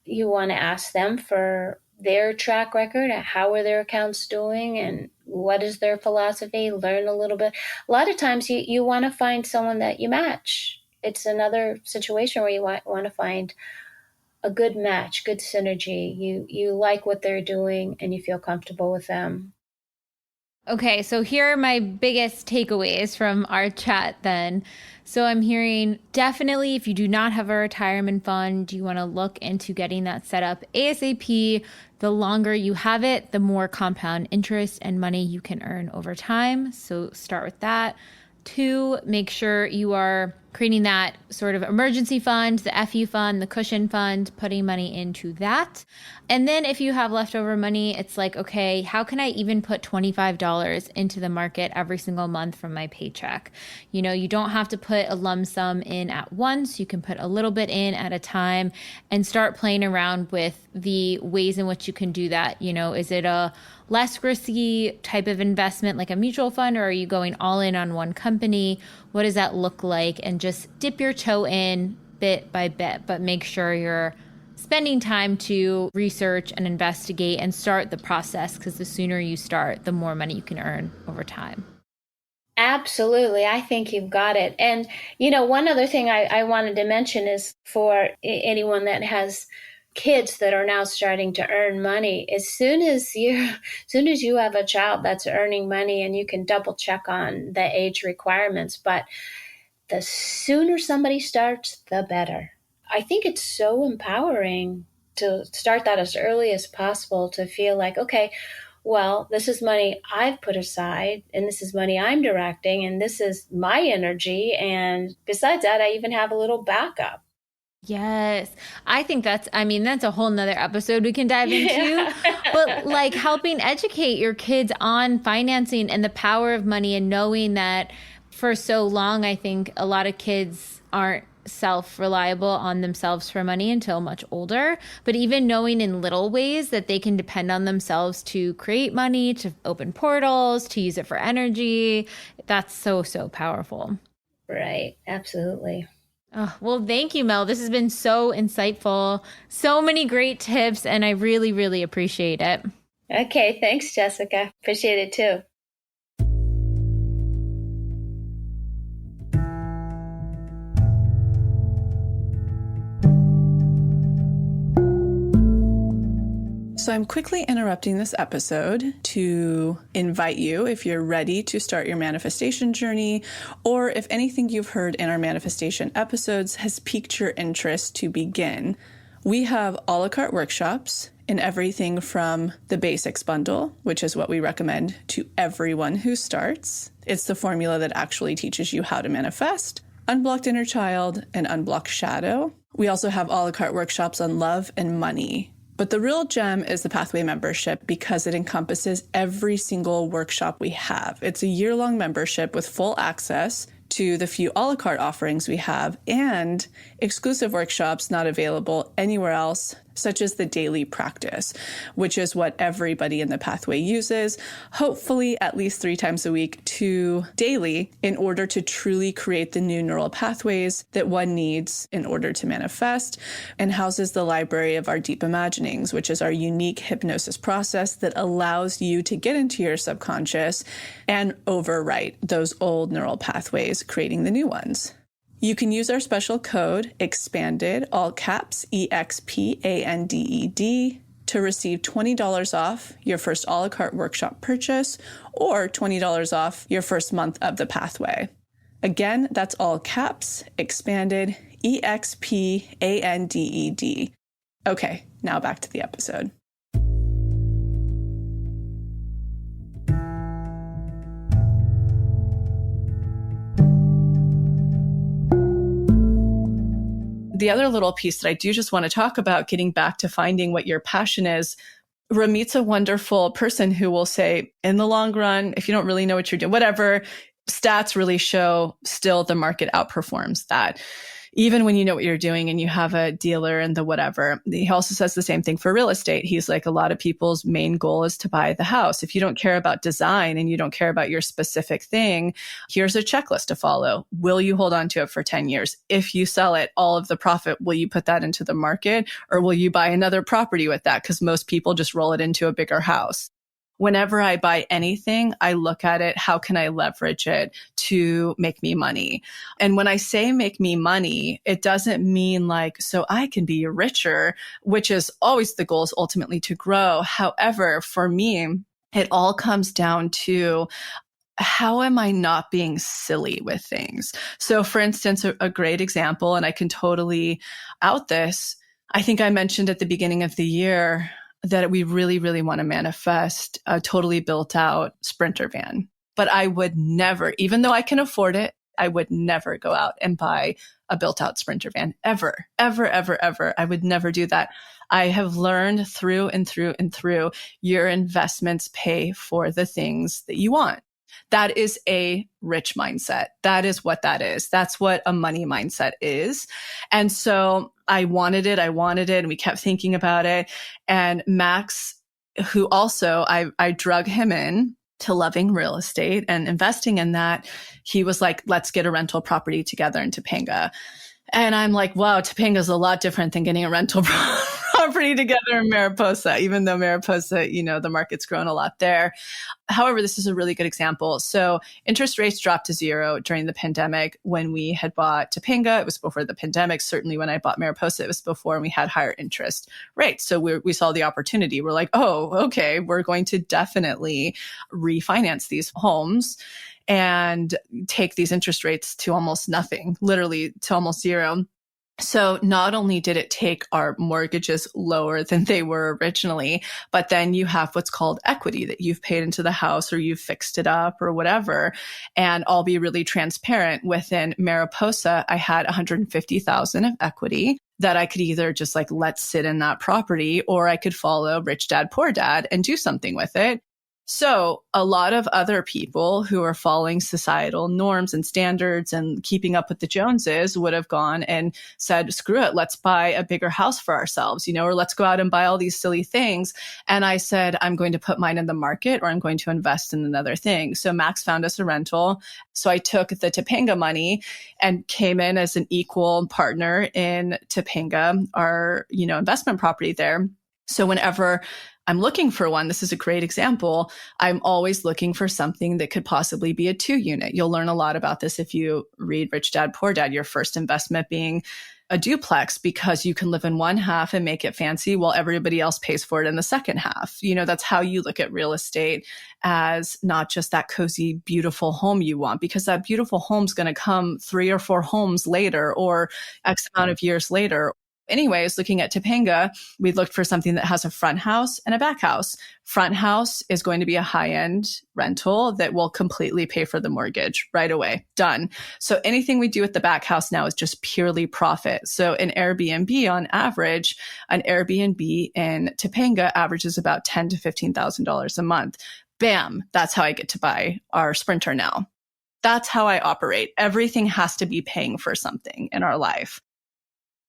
you want to ask them for their track record and how are their accounts doing and what is their philosophy, learn a little bit. A lot of times you want to find someone that you match. It's another situation where you want to find a good match, good synergy. You like what they're doing and you feel comfortable with them. Okay, so here are my biggest takeaways from our chat then. So I'm hearing definitely if you do not have a retirement fund, you want to look into getting that set up ASAP. The longer you have it, the more compound interest and money you can earn over time. So start with that. 2, make sure you are creating that sort of emergency fund, the FU fund, the cushion fund, putting money into that. And then if you have leftover money, it's like, okay, how can I even put $25 into the market every single month from my paycheck? You don't have to put a lump sum in at once. You can put a little bit in at a time and start playing around with the ways in which you can do that. Is it a less risky type of investment like a mutual fund, or are you going all in on one company? What does that look like? And just dip your toe in bit by bit, but make sure you're spending time to research and investigate and start the process, because the sooner you start, the more money you can earn over time. Absolutely. I think you've got it. And, one other thing I wanted to mention is for anyone that has kids that are now starting to earn money, as soon as you have a child that's earning money, and you can double check on the age requirements, but the sooner somebody starts, the better. I think it's so empowering to start that as early as possible, to feel like, okay, well, this is money I've put aside, and this is money I'm directing, and this is my energy. And besides that, I even have a little backup. Yes. I think that's a whole nother episode we can dive into, Yeah. but like helping educate your kids on financing and the power of money, and knowing that for so long, I think a lot of kids aren't self-reliable on themselves for money until much older, but even knowing in little ways that they can depend on themselves to create money, to open portals, to use it for energy. That's so, so powerful. Right. Absolutely. Oh, well, thank you, Mel. This has been so insightful. So many great tips, and I really, really appreciate it. Okay. Thanks, Jessica. Appreciate it too. So I'm quickly interrupting this episode to invite you, if you're ready to start your manifestation journey, or if anything you've heard in our manifestation episodes has piqued your interest to begin. We have a la carte workshops in everything from the basics bundle, which is what we recommend to everyone who starts. It's the formula that actually teaches you how to manifest, unblocked inner child, and unblocked shadow. We also have a la carte workshops on love and money. But the real gem is the Pathway membership, because it encompasses every single workshop we have. It's a year-long membership with full access to the few a la carte offerings we have, and exclusive workshops not available anywhere else, such as the daily practice, which is what everybody in the Pathway uses, hopefully at least 3 times a week to daily, in order to truly create the new neural pathways that one needs in order to manifest, and houses the library of our deep imaginings, which is our unique hypnosis process that allows you to get into your subconscious and overwrite those old neural pathways, creating the new ones. You can use our special code EXPANDED, all caps, EXPANDED, to receive $20 off your first a la carte workshop purchase, or $20 off your first month of the Pathway. Again, that's all caps, EXPANDED, EXPANDED. Okay, now back to the episode. the other little piece that I do just want to talk about, getting back to finding what your passion is, Ramit's a wonderful person who will say, in the long run, if you don't really know what you're doing, whatever, stats really show still the market outperforms that. Even when you know what you're doing and you have a dealer and the whatever. He also says the same thing for real estate. He's like, a lot of people's main goal is to buy the house. If you don't care about design and you don't care about your specific thing, here's a checklist to follow. Will you hold on to it for 10 years? If you sell it, all of the profit, will you put that into the market, or will you buy another property with that? Because most people just roll it into a bigger house. Whenever I buy anything, I look at it, how can I leverage it to make me money? And when I say make me money, it doesn't mean like, so I can be richer, which is always the goal, is ultimately to grow. However, for me, it all comes down to, how am I not being silly with things? So for instance, a great example, and I can totally out this, I think I mentioned at the beginning of the year that we really, really want to manifest a totally built out Sprinter van. But I would never, even though I can afford it, I would never go out and buy a built out Sprinter van ever, ever, ever, ever. I would never do that. I have learned through and through and through, your investments pay for the things that you want. That is a rich mindset. That is what that is. That's what a money mindset is. And so I wanted it, and we kept thinking about it. And Max, who also I drug him in to loving real estate and investing in that, he was like, let's get a rental property together in Topanga. And I'm like, wow, Topanga is a lot different than getting a rental property together in Mariposa, even though Mariposa, the market's grown a lot there. However, this is a really good example. So interest rates dropped to zero during the pandemic. When we had bought Topanga, it was before the pandemic. Certainly when I bought Mariposa, it was before, and we had higher interest rates. So we saw the opportunity. We're like, oh, okay, we're going to definitely refinance these homes and take these interest rates to almost nothing, literally to almost zero. So not only did it take our mortgages lower than they were originally, but then you have what's called equity that you've paid into the house or you've fixed it up or whatever. And I'll be really transparent. Within Mariposa, I had $150,000 of equity that I could either just like let sit in that property, or I could follow Rich Dad, Poor Dad and do something with it. So a lot of other people who are following societal norms and standards and keeping up with the Joneses would have gone and said, screw it, let's buy a bigger house for ourselves, or let's go out and buy all these silly things. And I said, I'm going to put mine in the market, or I'm going to invest in another thing. So Max found us a rental. So I took the Topanga money and came in as an equal partner in Topanga, our, investment property there. So whenever I'm looking for one, this is a great example, I'm always looking for something that could possibly be a 2-unit. You'll learn a lot about this if you read Rich Dad, Poor Dad, your first investment being a duplex, because you can live in one half and make it fancy while everybody else pays for it in the second half. That's how you look at real estate, as not just that cozy, beautiful home you want, because that beautiful home's going to come 3 or 4 homes later or X amount of years later. Anyways, looking at Topanga, we looked for something that has a front house and a back house. Front house is going to be a high-end rental that will completely pay for the mortgage right away. Done. So anything we do with the back house now is just purely profit. So an Airbnb on average, an Airbnb in Topanga averages about $10,000 to $15,000 a month. Bam, that's how I get to buy our Sprinter now. That's how I operate. Everything has to be paying for something in our life.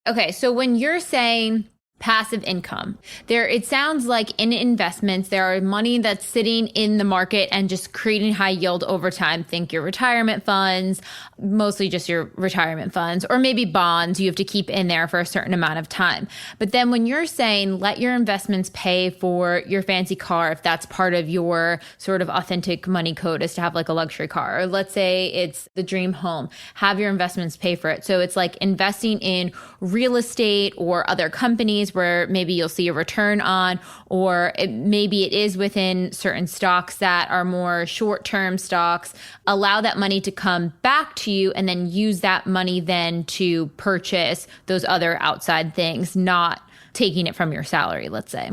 Okay, so when you're saying passive income, it sounds like in investments, there are money that's sitting in the market and just creating high yield over time. Think your retirement funds, mostly just your retirement funds, or maybe bonds you have to keep in there for a certain amount of time. But then when you're saying let your investments pay for your fancy car, if that's part of your sort of authentic money code is to have like a luxury car, or let's say it's the dream home, have your investments pay for it. So it's like investing in real estate or other companies where maybe you'll see a return on, or maybe it is within certain stocks that are more short-term stocks. Allow that money to come back to you and then use that money then to purchase those other outside things, not taking it from your salary, let's say.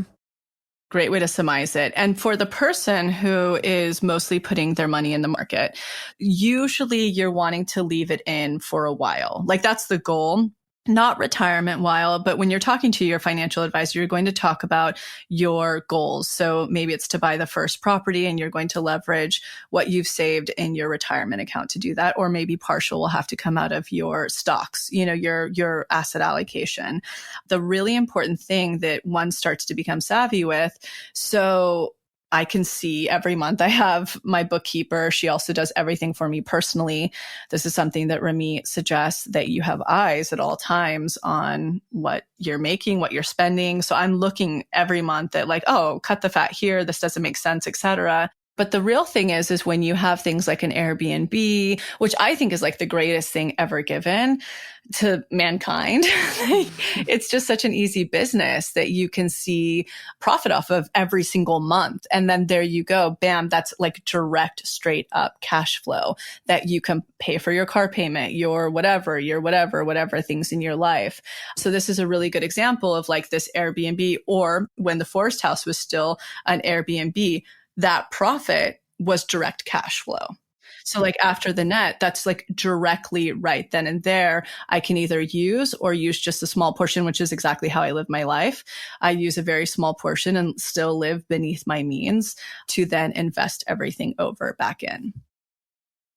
Great way to surmise it. And for the person who is mostly putting their money in the market, usually you're wanting to leave it in for a while. Like that's the goal. not retirement while, but when you're talking to your financial advisor, you're going to talk about your goals. So maybe it's to buy the first property and you're going to leverage what you've saved in your retirement account to do that. Or maybe partial will have to come out of your stocks, your asset allocation. The really important thing that one starts to become savvy with. So I can see every month I have my bookkeeper. She also does everything for me personally. This is something that Remy suggests, that you have eyes at all times on what you're making, what you're spending. So I'm looking every month at like, oh, cut the fat here. This doesn't make sense, etc. But the real thing is when you have things like an Airbnb, which I think is like the greatest thing ever given to mankind. It's just such an easy business that you can see profit off of every single month. And then there you go. Bam. That's like direct, straight up cash flow that you can pay for your car payment, your whatever things in your life. So this is a really good example of like this Airbnb, or when the Forest House was still an Airbnb, that profit was direct cash flow. So like after the net, that's like directly right then and there. I can either use just a small portion, which is exactly how I live my life. I use a very small portion and still live beneath my means to then invest everything over back in.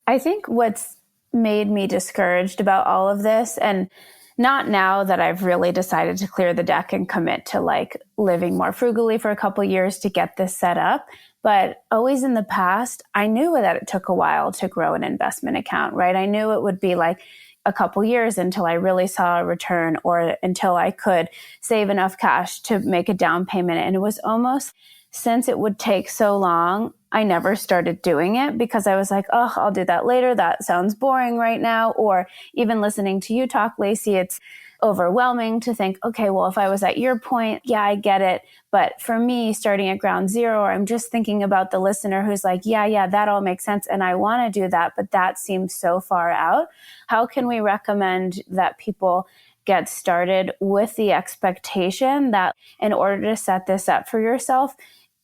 I think what's made me discouraged about all of this, and not now that I've really decided to clear the deck and commit to like living more frugally for a couple of years to get this set up. But always in the past, I knew that it took a while to grow an investment account, right? I knew it would be like a couple years until I really saw a return, or until I could save enough cash to make a down payment. And it was almost, since it would take so long, I never started doing it because I was like, oh, I'll do that later. That sounds boring right now. Or even listening to you talk, Lacy, it's overwhelming to think, okay, well, if I was at your point, yeah, I get it. But for me, starting at ground zero, or I'm just thinking about the listener who's like, yeah, that all makes sense. And I want to do that, but that seems so far out. How can we recommend that people get started with the expectation that in order to set this up for yourself,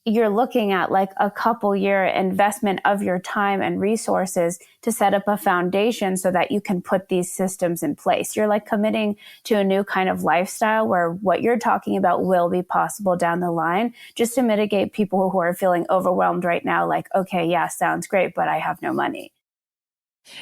you're looking at like a couple year investment of your time and resources to set up a foundation so that you can put these systems in place. You're like committing to a new kind of lifestyle where what you're talking about will be possible down the line, just to mitigate people who are feeling overwhelmed right now. Like, okay, yeah, sounds great, but I have no money.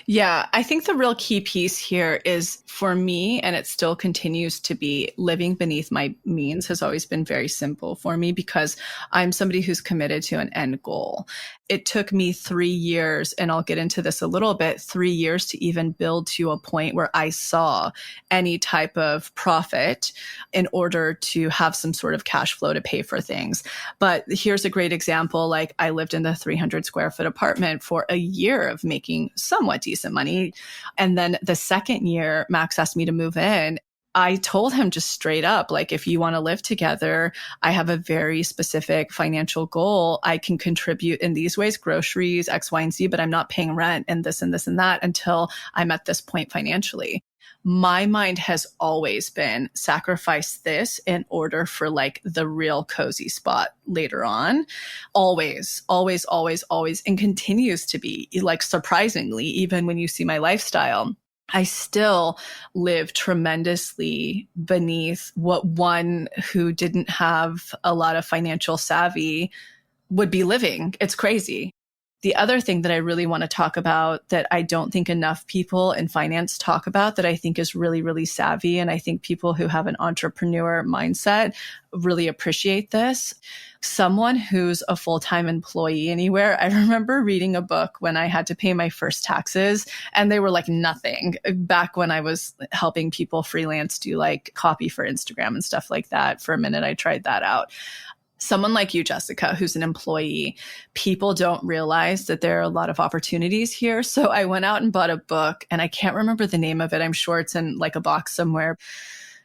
Yeah, I think the real key piece here is for me, and it still continues to be, living beneath my means has always been very simple for me because I'm somebody who's committed to an end goal. It took me 3 years, and I'll get into this a little bit, 3 years to even build to a point where I saw any type of profit in order to have some sort of cash flow to pay for things. But here's a great example. Like I lived in the 300 square foot apartment for a year of making somewhat decent money. And then the second year, Max asked me to move in. I told him just straight up, like, if you want to live together, I have a very specific financial goal. I can contribute in these ways, groceries, X, Y, and Z, but I'm not paying rent and this and this and that until I'm at this point financially. My mind has always been sacrifice this in order for like the real cozy spot later on. Always, always, always, always, and continues to be, like, surprisingly, even when you see my lifestyle, I still live tremendously beneath what one who didn't have a lot of financial savvy would be living. It's crazy. The other thing that I really want to talk about that I don't think enough people in finance talk about, that I think is really, really savvy, and I think people who have an entrepreneur mindset really appreciate this. Someone who's a full-time employee anywhere. I remember reading a book when I had to pay my first taxes, and they were like nothing back when I was helping people freelance do like copy for Instagram and stuff like that. For a minute, I tried that out. Someone like you, Jessica, who's an employee, people don't realize that there are a lot of opportunities here. So I went out and bought a book, and I can't remember the name of it. I'm sure it's in like a box somewhere.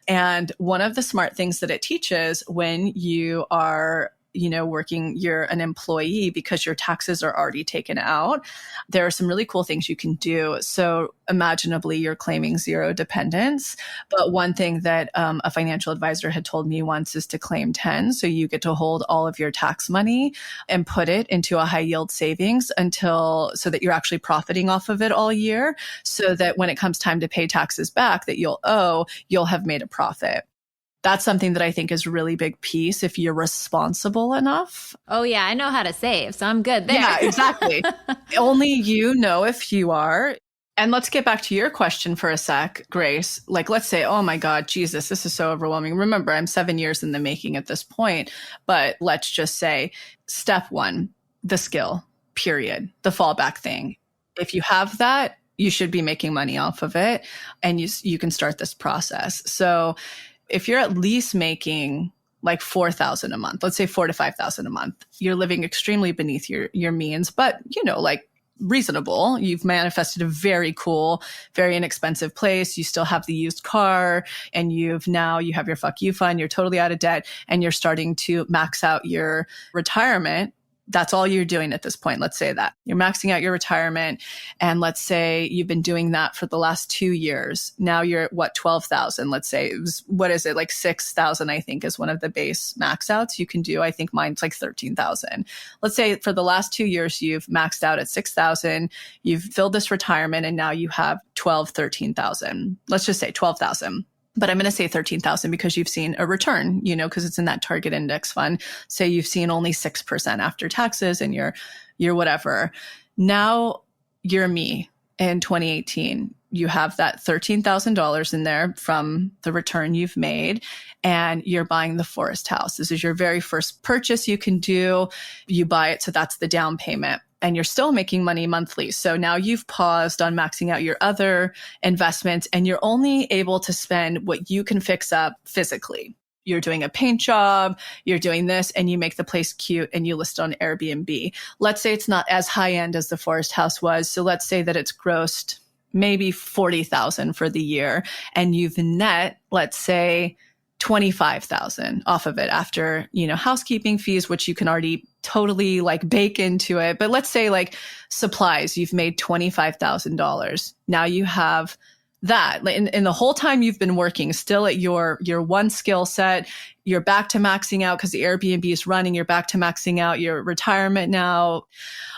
And one of the smart things that it teaches when you are you're an employee because your taxes are already taken out. There are some really cool things you can do. So imaginably, you're claiming zero dependence. But one thing that a financial advisor had told me once is to claim 10. So you get to hold all of your tax money and put it into a high yield savings so that you're actually profiting off of it all year, so that when it comes time to pay taxes back that you'll have made a profit. That's something that I think is a really big piece if you're responsible enough. Oh yeah, I know how to save, so I'm good there. Yeah, exactly. Only you know if you are. And let's get back to your question for a sec, Grace. Like, let's say, oh my God, Jesus, this is so overwhelming. Remember, I'm 7 years in the making at this point, but let's just say step one, the skill, period, the fallback thing. If you have that, you should be making money off of it, and you can start this process. So if you're at least making like $4,000 a month, let's say $4,000 to $5,000 a month, you're living extremely beneath your means, but like reasonable. You've manifested a very cool, very inexpensive place. You still have the used car, and you have your fuck you fund. You're totally out of debt, and you're starting to max out your retirement. That's all you're doing at this point. Let's say that you're maxing out your retirement. And let's say you've been doing that for the last 2 years. Now you're at what, 12,000, let's say. What is it? Like 6,000, I think, is one of the base max outs you can do. I think mine's like 13,000. Let's say for the last 2 years, you've maxed out at 6,000. You've filled this retirement, and now you have 13,000. Let's just say 12,000. But I'm going to say 13,000 because you've seen a return, because it's in that target index fund. Say you've seen only 6% after taxes, and you're whatever. Now you're me in 2018. You have that $13,000 in there from the return you've made, and you're buying the Forest House. This is your very first purchase you can do. You buy it. So that's the down payment. And you're still making money monthly. So now you've paused on maxing out your other investments, and you're only able to spend what you can fix up physically. You're doing a paint job, you're doing this, and you make the place cute, and you list it on Airbnb. Let's say it's not as high end as the Forest House was. So let's say that it's grossed maybe 40,000 for the year, and you've net, let's say, 25,000 off of it after, housekeeping fees, which you can already totally like bake into it. But let's say like supplies, you've made $25,000. Now you have that in the whole time you've been working still at your one skill set. You're back to maxing out because the Airbnb is running. You're back to maxing out your retirement. Now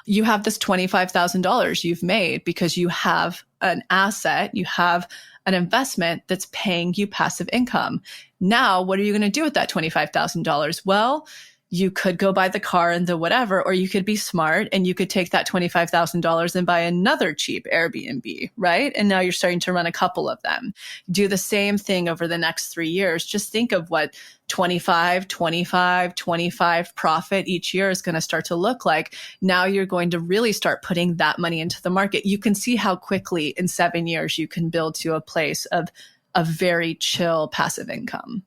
you have this $25,000 you've made because you have an asset, you have an investment that's paying you passive income. Now, what are you going to do with that $25,000? Well, you could go buy the car and the whatever, or you could be smart and you could take that $25,000 and buy another cheap Airbnb, right? And now you're starting to run a couple of them. Do the same thing over the next 3 years. Just think of what 25 profit each year is going to start to look like. Now you're going to really start putting that money into the market. You can see how quickly in 7 years you can build to a place of a very chill passive income.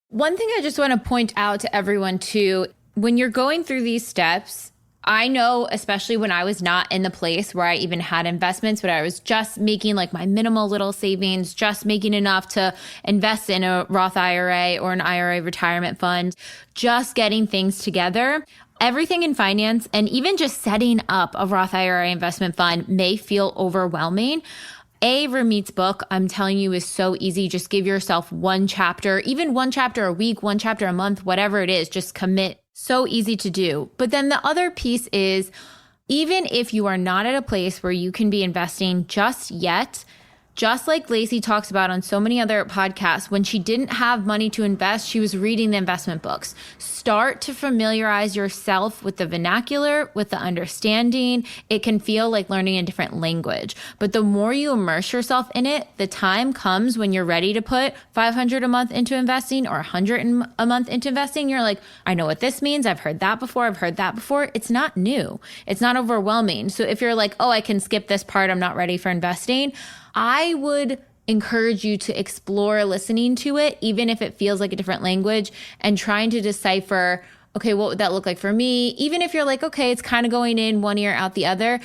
One thing I just want to point out to everyone too, when you're going through these steps, I know, especially when I was not in the place where I even had investments, but I was just making like my minimal little savings, just making enough to invest in a Roth IRA or an IRA retirement fund, just getting things together. Everything in finance and even just setting up a Roth IRA investment fund may feel overwhelming. Ramit's book, I'm telling you, is so easy. Just give yourself one chapter, even one chapter a week, one chapter a month, whatever it is, just commit. So easy to do. But then the other piece is, even if you are not at a place where you can be investing just yet, just like Lacy talks about on so many other podcasts, when she didn't have money to invest, she was reading the investment books. Start to familiarize yourself with the vernacular, with the understanding. It can feel like learning a different language. But the more you immerse yourself in it, the time comes when you're ready to put $500 a month into investing or $100 a month into investing. You're like, I know what this means. I've heard that before. It's not new. It's not overwhelming. So if you're like, oh, I can skip this part, I'm not ready for investing, I would encourage you to explore listening to it, even if it feels like a different language, and trying to decipher, okay, what would that look like for me? Even if you're like, okay, it's kind of going in one ear out the other,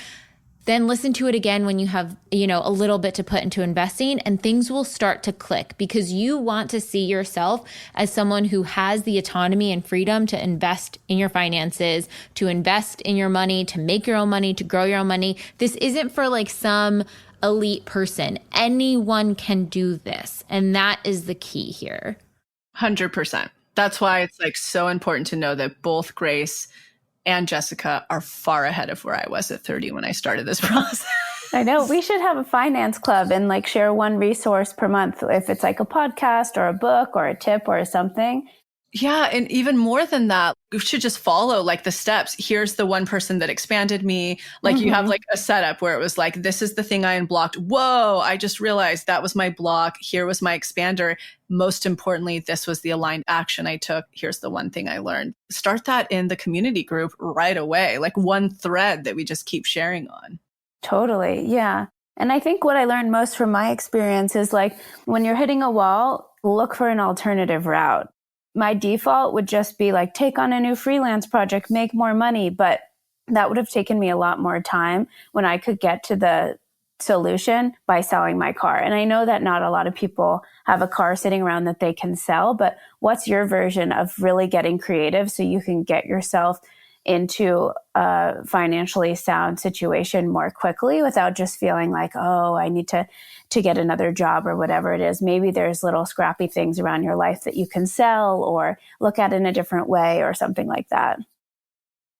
Then listen to it again when you have, a little bit to put into investing, and things will start to click because you want to see yourself as someone who has the autonomy and freedom to invest in your finances, to invest in your money, to make your own money, to grow your own money. This isn't for like some elite person. Anyone can do this. And that is the key here. 100%. That's why it's like so important to know that both Grace and Jessica are far ahead of where I was at 30 when I started this process. I know. We should have a finance club and like share one resource per month, if it's like a podcast or a book or a tip or something. Yeah. And even more than that, we should just follow like the steps. Here's the one person that expanded me. Like you have like a setup where it was like, this is the thing I unblocked. Whoa, I just realized that was my block. Here was my expander. Most importantly, this was the aligned action I took. Here's the one thing I learned. Start that in the community group right away, like one thread that we just keep sharing on. Totally. Yeah. And I think what I learned most from my experience is like when you're hitting a wall, look for an alternative route. My default would just be like, take on a new freelance project, make more money. But that would have taken me a lot more time when I could get to the solution by selling my car. And I know that not a lot of people have a car sitting around that they can sell, but what's your version of really getting creative so you can get yourself into a financially sound situation more quickly without just feeling like, oh, I need to get another job or whatever it is. Maybe there's little scrappy things around your life that you can sell or look at in a different way or something like that.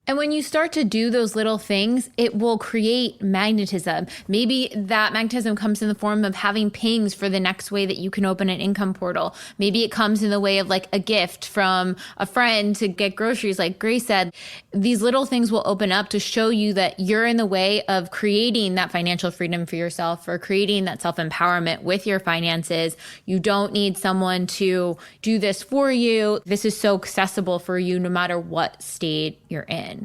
And when you start to do those little things, it will create magnetism. Maybe that magnetism comes in the form of having pings for the next way that you can open an income portal. Maybe it comes in the way of like a gift from a friend to get groceries, like Grace said. These little things will open up to show you that you're in the way of creating that financial freedom for yourself or creating that self-empowerment with your finances. You don't need someone to do this for you. This is so accessible for you no matter what state you're in.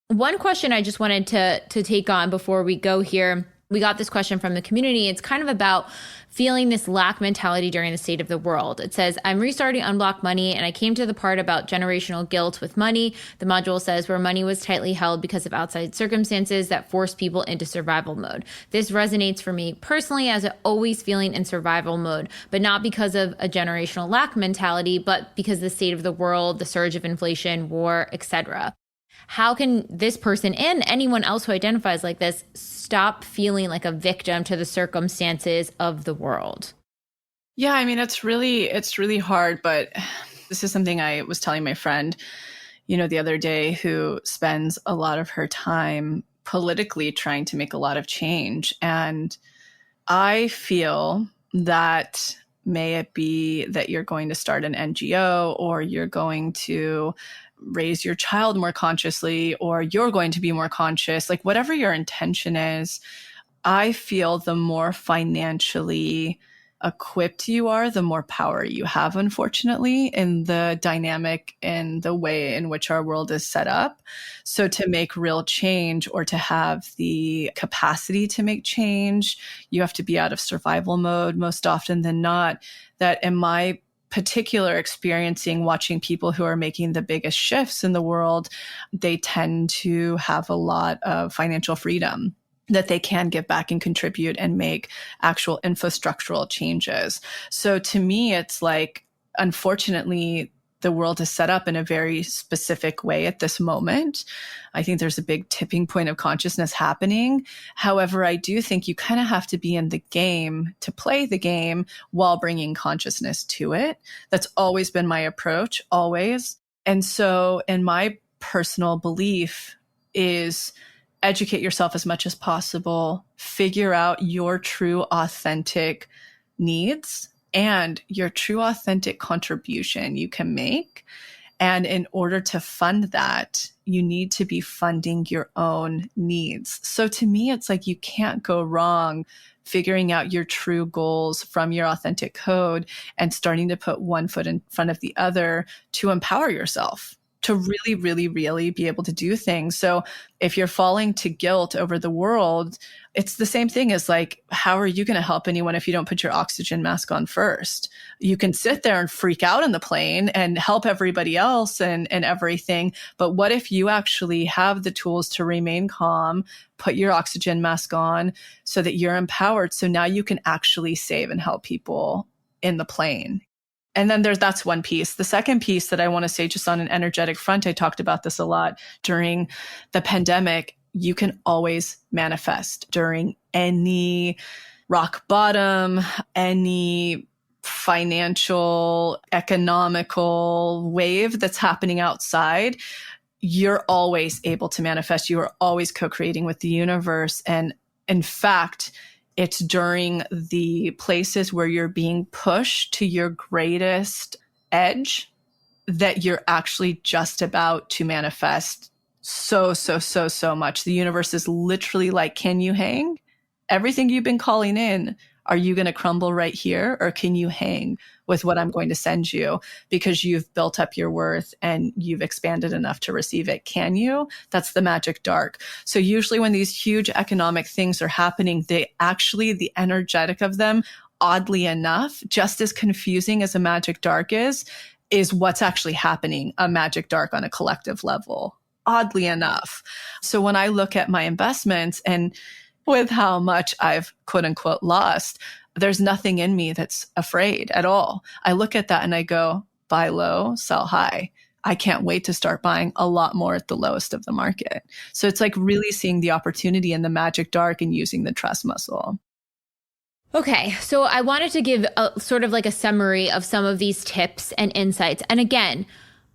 One question I just wanted to take on before we go here, we got this question from the community. It's kind of about feeling this lack mentality during the state of the world. It says, I'm restarting Unblock Money, and I came to the part about generational guilt with money. The module says where money was tightly held because of outside circumstances that forced people into survival mode. This resonates for me personally as always feeling in survival mode, but not because of a generational lack mentality, but because the state of the world, the surge of inflation, war, etc. How can this person and anyone else who identifies like this stop feeling like a victim to the circumstances of the world? Yeah, I mean, it's really hard, but this is something I was telling my friend, the other day, who spends a lot of her time politically trying to make a lot of change. And I feel that may it be that you're going to start an NGO or you're going to raise your child more consciously, or you're going to be more conscious, like whatever your intention is, I feel the more financially equipped you are, the more power you have, unfortunately, in the dynamic and the way in which our world is set up. So to make real change or to have the capacity to make change, you have to be out of survival mode most often than not. That in my particular experiencing watching people who are making the biggest shifts in the world, they tend to have a lot of financial freedom that they can give back and contribute and make actual infrastructural changes. So to me, it's like, unfortunately, the world is set up in a very specific way at this moment. I think there's a big tipping point of consciousness happening. However, I do think you kind of have to be in the game to play the game while bringing consciousness to it. That's always been my approach, always. And so, in my personal belief is educate yourself as much as possible, figure out your true authentic needs and your true authentic contribution you can make. And in order to fund that, you need to be funding your own needs. So to me, it's like you can't go wrong figuring out your true goals from your authentic code and starting to put one foot in front of the other to empower yourself. to really, really, really be able to do things. So if you're falling to guilt over the world, it's the same thing as like, how are you going to help anyone if you don't put your oxygen mask on first? You can sit there and freak out in the plane and help everybody else and everything. But what if you actually have the tools to remain calm, put your oxygen mask on so that you're empowered? So now you can actually save and help people in the plane. And then that's one piece. The second piece that I want to say, just on an energetic front, I talked about this a lot during the pandemic. You can always manifest during any rock bottom, any financial, economical wave that's happening outside. You're always able to manifest. You are always co-creating with the universe. And in fact, it's during the places where you're being pushed to your greatest edge that you're actually just about to manifest so much. The universe is literally like, can you hang? Everything you've been calling in, are you going to crumble right here? Or can you hang with what I'm going to send you because you've built up your worth and you've expanded enough to receive it? Can you? That's the magic dark. So usually when these huge economic things are happening, the energetic of them, oddly enough, just as confusing as a magic dark is what's actually happening, a magic dark on a collective level, oddly enough. So when I look at my investments and with how much I've quote unquote lost, there's nothing in me that's afraid at all. I look at that and I go, buy low, sell high. I can't wait to start buying a lot more at the lowest of the market. So it's like really seeing the opportunity in the magic dark and using the trust muscle. Okay, so I wanted to give a sort of like a summary of some of these tips and insights. And again,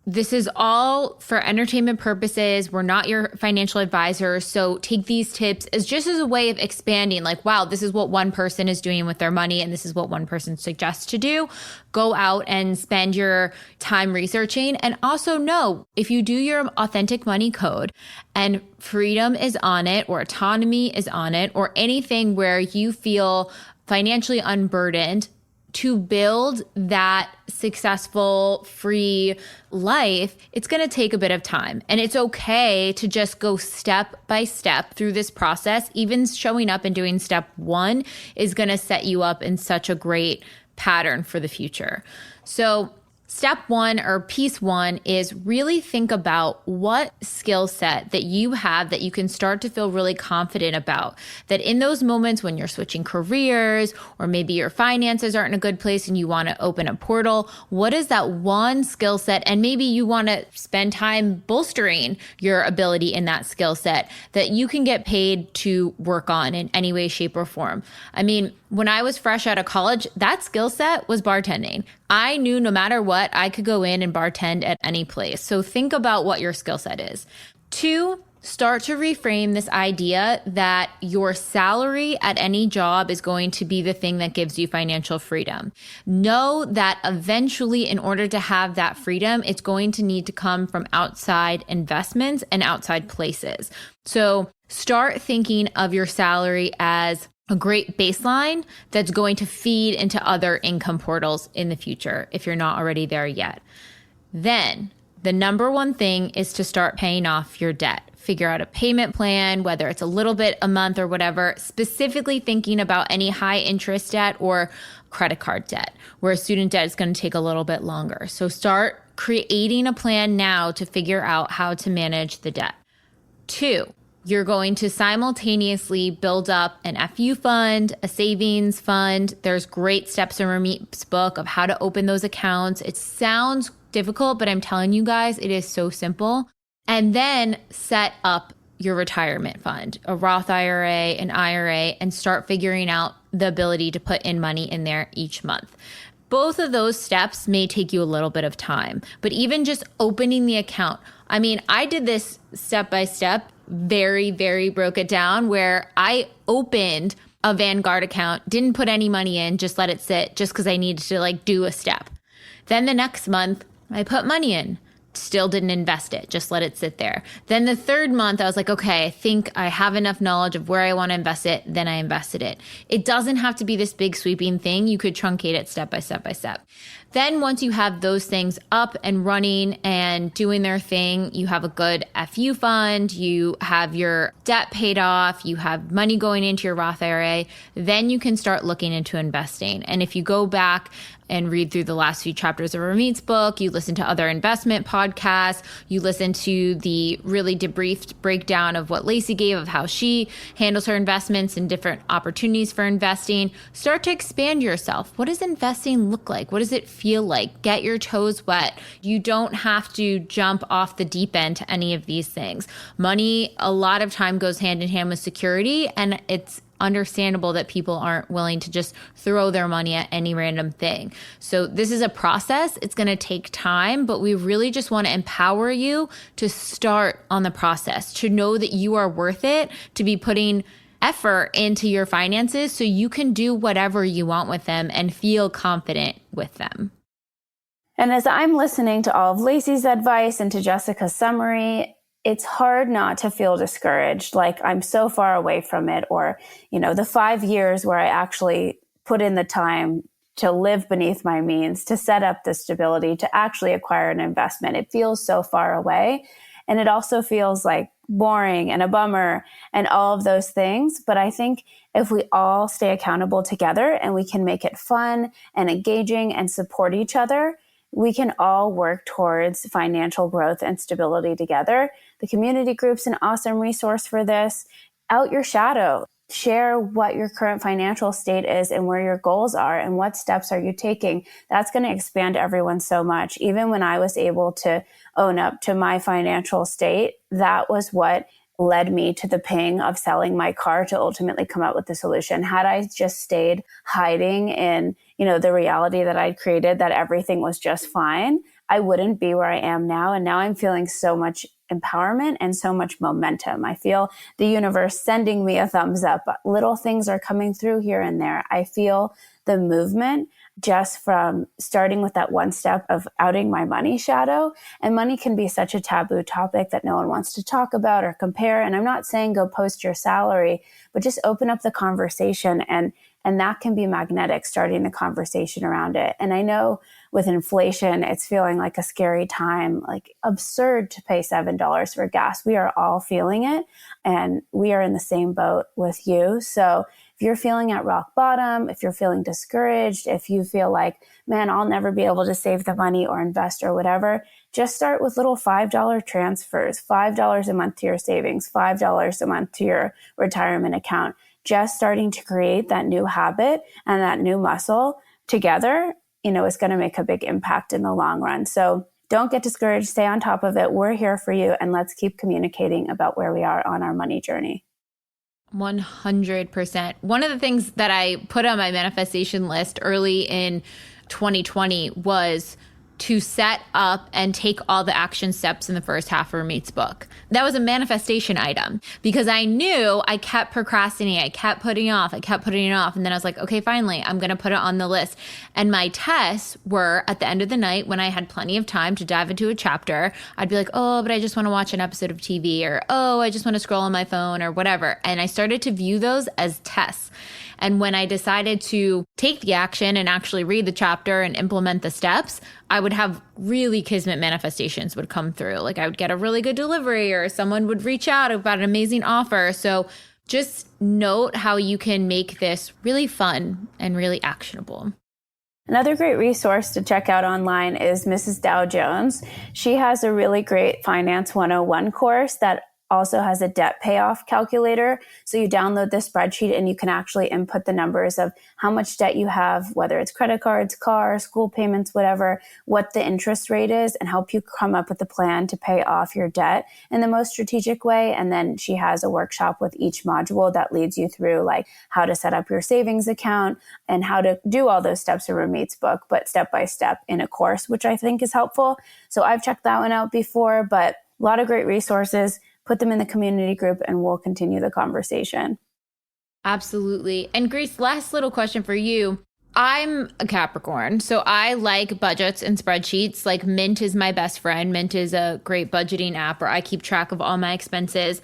this is all for entertainment purposes. We're not your financial advisor. So take these tips as just as a way of expanding, like, wow, this is what one person is doing with their money, and this is what one person suggests to do. Go out and spend your time researching. And also know, if you do your authentic money code and freedom is on it, or autonomy is on it, or anything where you feel financially unburdened, to build that successful, free life, it's going to take a bit of time. And it's okay to just go step by step through this process. Even showing up and doing step one is going to set you up in such a great pattern for the future. So step one, or piece one, is really think about what skill set that you have that you can start to feel really confident about. That in those moments when you're switching careers, or maybe your finances aren't in a good place and you want to open a portal, what is that one skill set? And maybe you want to spend time bolstering your ability in that skill set that you can get paid to work on in any way, shape, or form. I mean, when I was fresh out of college, that skill set was bartending. I knew no matter what, I could go in and bartend at any place. So think about what your skill set is. 2, start to reframe this idea that your salary at any job is going to be the thing that gives you financial freedom. Know that eventually, in order to have that freedom, it's going to need to come from outside investments and outside places. So start thinking of your salary as a great baseline that's going to feed into other income portals in the future if you're not already there yet. Then the number one thing is to start paying off your debt. Figure out a payment plan, whether it's a little bit a month or whatever, specifically thinking about any high interest debt or credit card debt, where student debt is going to take a little bit longer. So start creating a plan now to figure out how to manage the debt. 2, you're going to simultaneously build up an FU fund, a savings fund. There's great steps in Ramit's book of how to open those accounts. It sounds difficult, but I'm telling you guys, it is so simple. And then set up your retirement fund, a Roth IRA, an IRA, and start figuring out the ability to put in money in there each month. Both of those steps may take you a little bit of time, but even just opening the account. I mean, I did this step by step, very broke it down, where I opened a Vanguard account, didn't put any money in, just let it sit just because I needed to do a step. Then the next month I put money in, still didn't invest it, just let it sit there. Then the third month I was like, okay, I think I have enough knowledge of where I want to invest it. Then I invested it. It doesn't have to be this big sweeping thing. You could truncate it step by step by step. Then once you have those things up and running and doing their thing, you have a good FU fund, you have your debt paid off, you have money going into your Roth IRA, then you can start looking into investing. And if you go back and read through the last few chapters of Ramit's book, you listen to other investment podcasts, you listen to the really debriefed breakdown of what Lacy gave of how she handles her investments and different opportunities for investing, start to expand yourself. What does investing look like? What does it feel like? Get your toes wet. You don't have to jump off the deep end to any of these things. Money, a lot of time goes hand in hand with security, and it's understandable that people aren't willing to just throw their money at any random thing. So this is a process. It's going to take time, but we really just want to empower you to start on the process, to know that you are worth it, to be putting effort into your finances so you can do whatever you want with them and feel confident with them. And as I'm listening to all of Lacy's advice and to Jessica's summary, it's hard not to feel discouraged, like I'm so far away from it, or, the 5 years where I actually put in the time to live beneath my means, to set up the stability, to actually acquire an investment. It feels so far away. And it also feels like boring and a bummer and all of those things. But I think if we all stay accountable together and we can make it fun and engaging and support each other, we can all work towards financial growth and stability together. The community group's an awesome resource for this. Out your shadow. Share what your current financial state is and where your goals are and what steps are you taking. That's going to expand everyone so much. Even when I was able to own up to my financial state, that was what led me to the ping of selling my car to ultimately come up with the solution. Had I just stayed hiding in, the reality that I'd created, that everything was just fine, I wouldn't be where I am now. And now I'm feeling so much empowerment and so much momentum. I feel the universe sending me a thumbs up. Little things are coming through here and there. I feel the movement just from starting with that one step of outing my money shadow. And money can be such a taboo topic that no one wants to talk about or compare. And I'm not saying go post your salary, but just open up the conversation, and that can be magnetic, starting the conversation around it. And I know with inflation, it's feeling like a scary time, like absurd to pay $7 for gas. We are all feeling it, and we are in the same boat with you. So if you're feeling at rock bottom, if you're feeling discouraged, if you feel like, man, I'll never be able to save the money or invest or whatever, just start with little $5 transfers, $5 a month to your savings, $5 a month to your retirement account. Just starting to create that new habit and that new muscle together, is going to make a big impact in the long run. So don't get discouraged. Stay on top of it. We're here for you. And let's keep communicating about where we are on our money journey. 100%. One of the things that I put on my manifestation list early in 2020 was to set up and take all the action steps in the first half of Ramit's book. That was a manifestation item because I knew I kept procrastinating. I kept putting it off. And then I was like, okay, finally, I'm going to put it on the list. And my tests were at the end of the night when I had plenty of time to dive into a chapter. I'd be like, oh, but I just want to watch an episode of TV, or, oh, I just want to scroll on my phone, or whatever. And I started to view those as tests. And when I decided to take the action and actually read the chapter and implement the steps, I would have really kismet manifestations would come through. Like I would get a really good delivery, or someone would reach out about an amazing offer. So just note how you can make this really fun and really actionable. Another great resource to check out online is Mrs. Dow Jones. She has a really great Finance 101 course that also has a debt payoff calculator. So you download this spreadsheet and you can actually input the numbers of how much debt you have, whether it's credit cards, car, school payments, whatever, what the interest rate is, and help you come up with a plan to pay off your debt in the most strategic way. And then she has a workshop with each module that leads you through like how to set up your savings account and how to do all those steps in Ramit's book, but step by step in a course, which I think is helpful. So I've checked that one out before, but a lot of great resources. Put them in the community group and we'll continue the conversation. Absolutely. And Grace, last little question for you. I'm a Capricorn, so I like budgets and spreadsheets. Like Mint is my best friend. Mint is a great budgeting app where I keep track of all my expenses.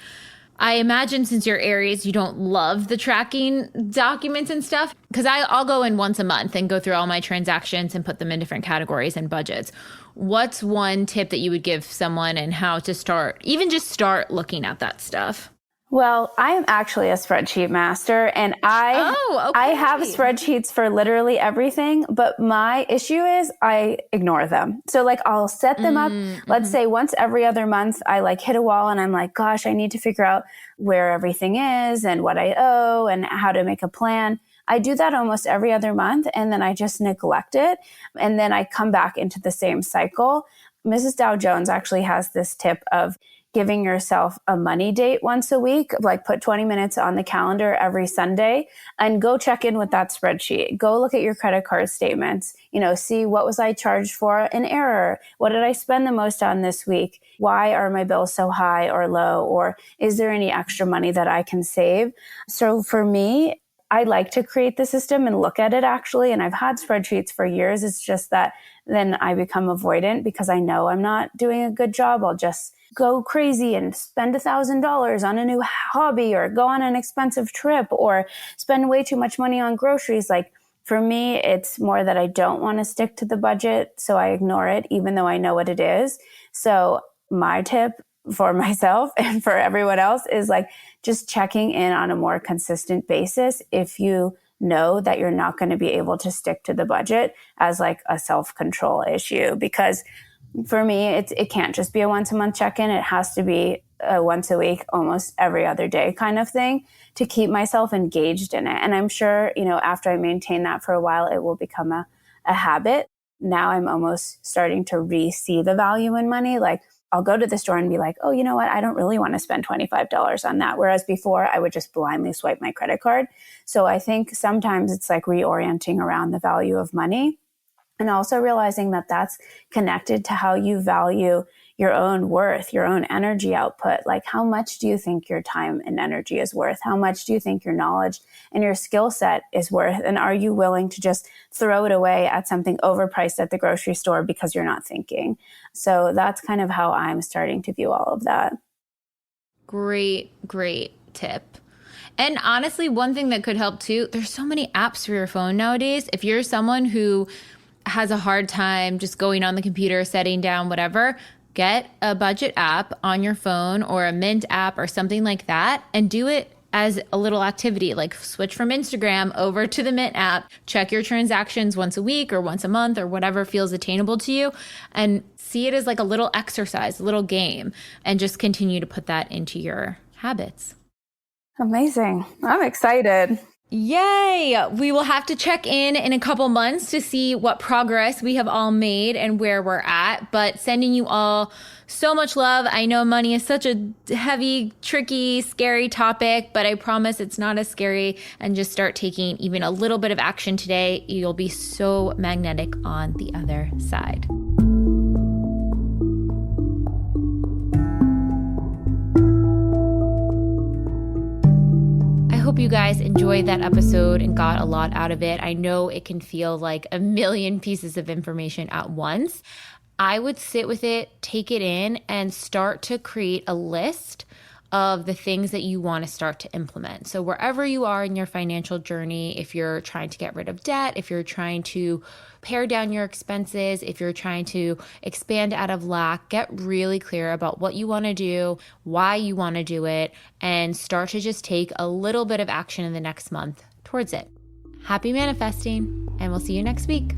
I imagine since you're Aries, you don't love the tracking documents and stuff, because I'll go in once a month and go through all my transactions and put them in different categories and budgets. What's one tip that you would give someone and how to start, even just start looking at that stuff? Well, I am actually a spreadsheet master, and I have spreadsheets for literally everything, but my issue is I ignore them. So like I'll set them up. Let's say once every other month, I like hit a wall and I'm like, gosh, I need to figure out where everything is and what I owe and how to make a plan. I do that almost every other month, and then I just neglect it. And then I come back into the same cycle. Mrs. Dow Jones actually has this tip of giving yourself a money date once a week, like put 20 minutes on the calendar every Sunday and go check in with that spreadsheet. Go look at your credit card statements, see what was I charged for in error? What did I spend the most on this week? Why are my bills so high or low? Or is there any extra money that I can save? So for me, I like to create the system and look at it actually. And I've had spreadsheets for years. It's just that then I become avoidant because I know I'm not doing a good job. I'll just go crazy and spend $1,000 on a new hobby or go on an expensive trip or spend way too much money on groceries. Like for me, it's more that I don't want to stick to the budget. So I ignore it, even though I know what it is. So my tip for myself and for everyone else is like just checking in on a more consistent basis if you know that you're not going to be able to stick to the budget as like a self-control issue. Because for me, it can't just be a once a month check-in. It has to be a once a week, almost every other day kind of thing to keep myself engaged in it. And I'm sure, after I maintain that for a while, it will become a habit. Now I'm almost starting to re-see the value in money. Like I'll go to the store and be like, oh, you know what? I don't really want to spend $25 on that. Whereas before I would just blindly swipe my credit card. So I think sometimes it's like reorienting around the value of money. And also realizing that that's connected to how you value your own worth, your own energy output. Like how much do you think your time and energy is worth? How much do you think your knowledge and your skill set is worth? And are you willing to just throw it away at something overpriced at the grocery store because you're not thinking? So that's kind of how I'm starting to view all of that. Great tip. And honestly, one thing that could help too, there's so many apps for your phone nowadays. If you're someone who has a hard time just going on the computer, setting down, whatever, get a budget app on your phone or a Mint app or something like that and do it as a little activity, like switch from Instagram over to the Mint app, check your transactions once a week or once a month or whatever feels attainable to you, and see it as like a little exercise, a little game, and just continue to put that into your habits. Amazing. I'm excited. Yay! We will have to check in a couple months to see what progress we have all made and where we're at, but sending you all so much love. I know money is such a heavy, tricky, scary topic, but I promise it's not as scary, and just start taking even a little bit of action today. You'll be so magnetic on the other side. I hope you guys enjoyed that episode and got a lot out of it. I know it can feel like a million pieces of information at once. I would sit with it, take it in, and start to create a list of the things that you want to start to implement. So wherever you are in your financial journey, if you're trying to get rid of debt, if you're trying to pare down your expenses, if you're trying to expand out of lack, get really clear about what you want to do, why you want to do it, and start to just take a little bit of action in the next month towards it. Happy manifesting, and we'll see you next week.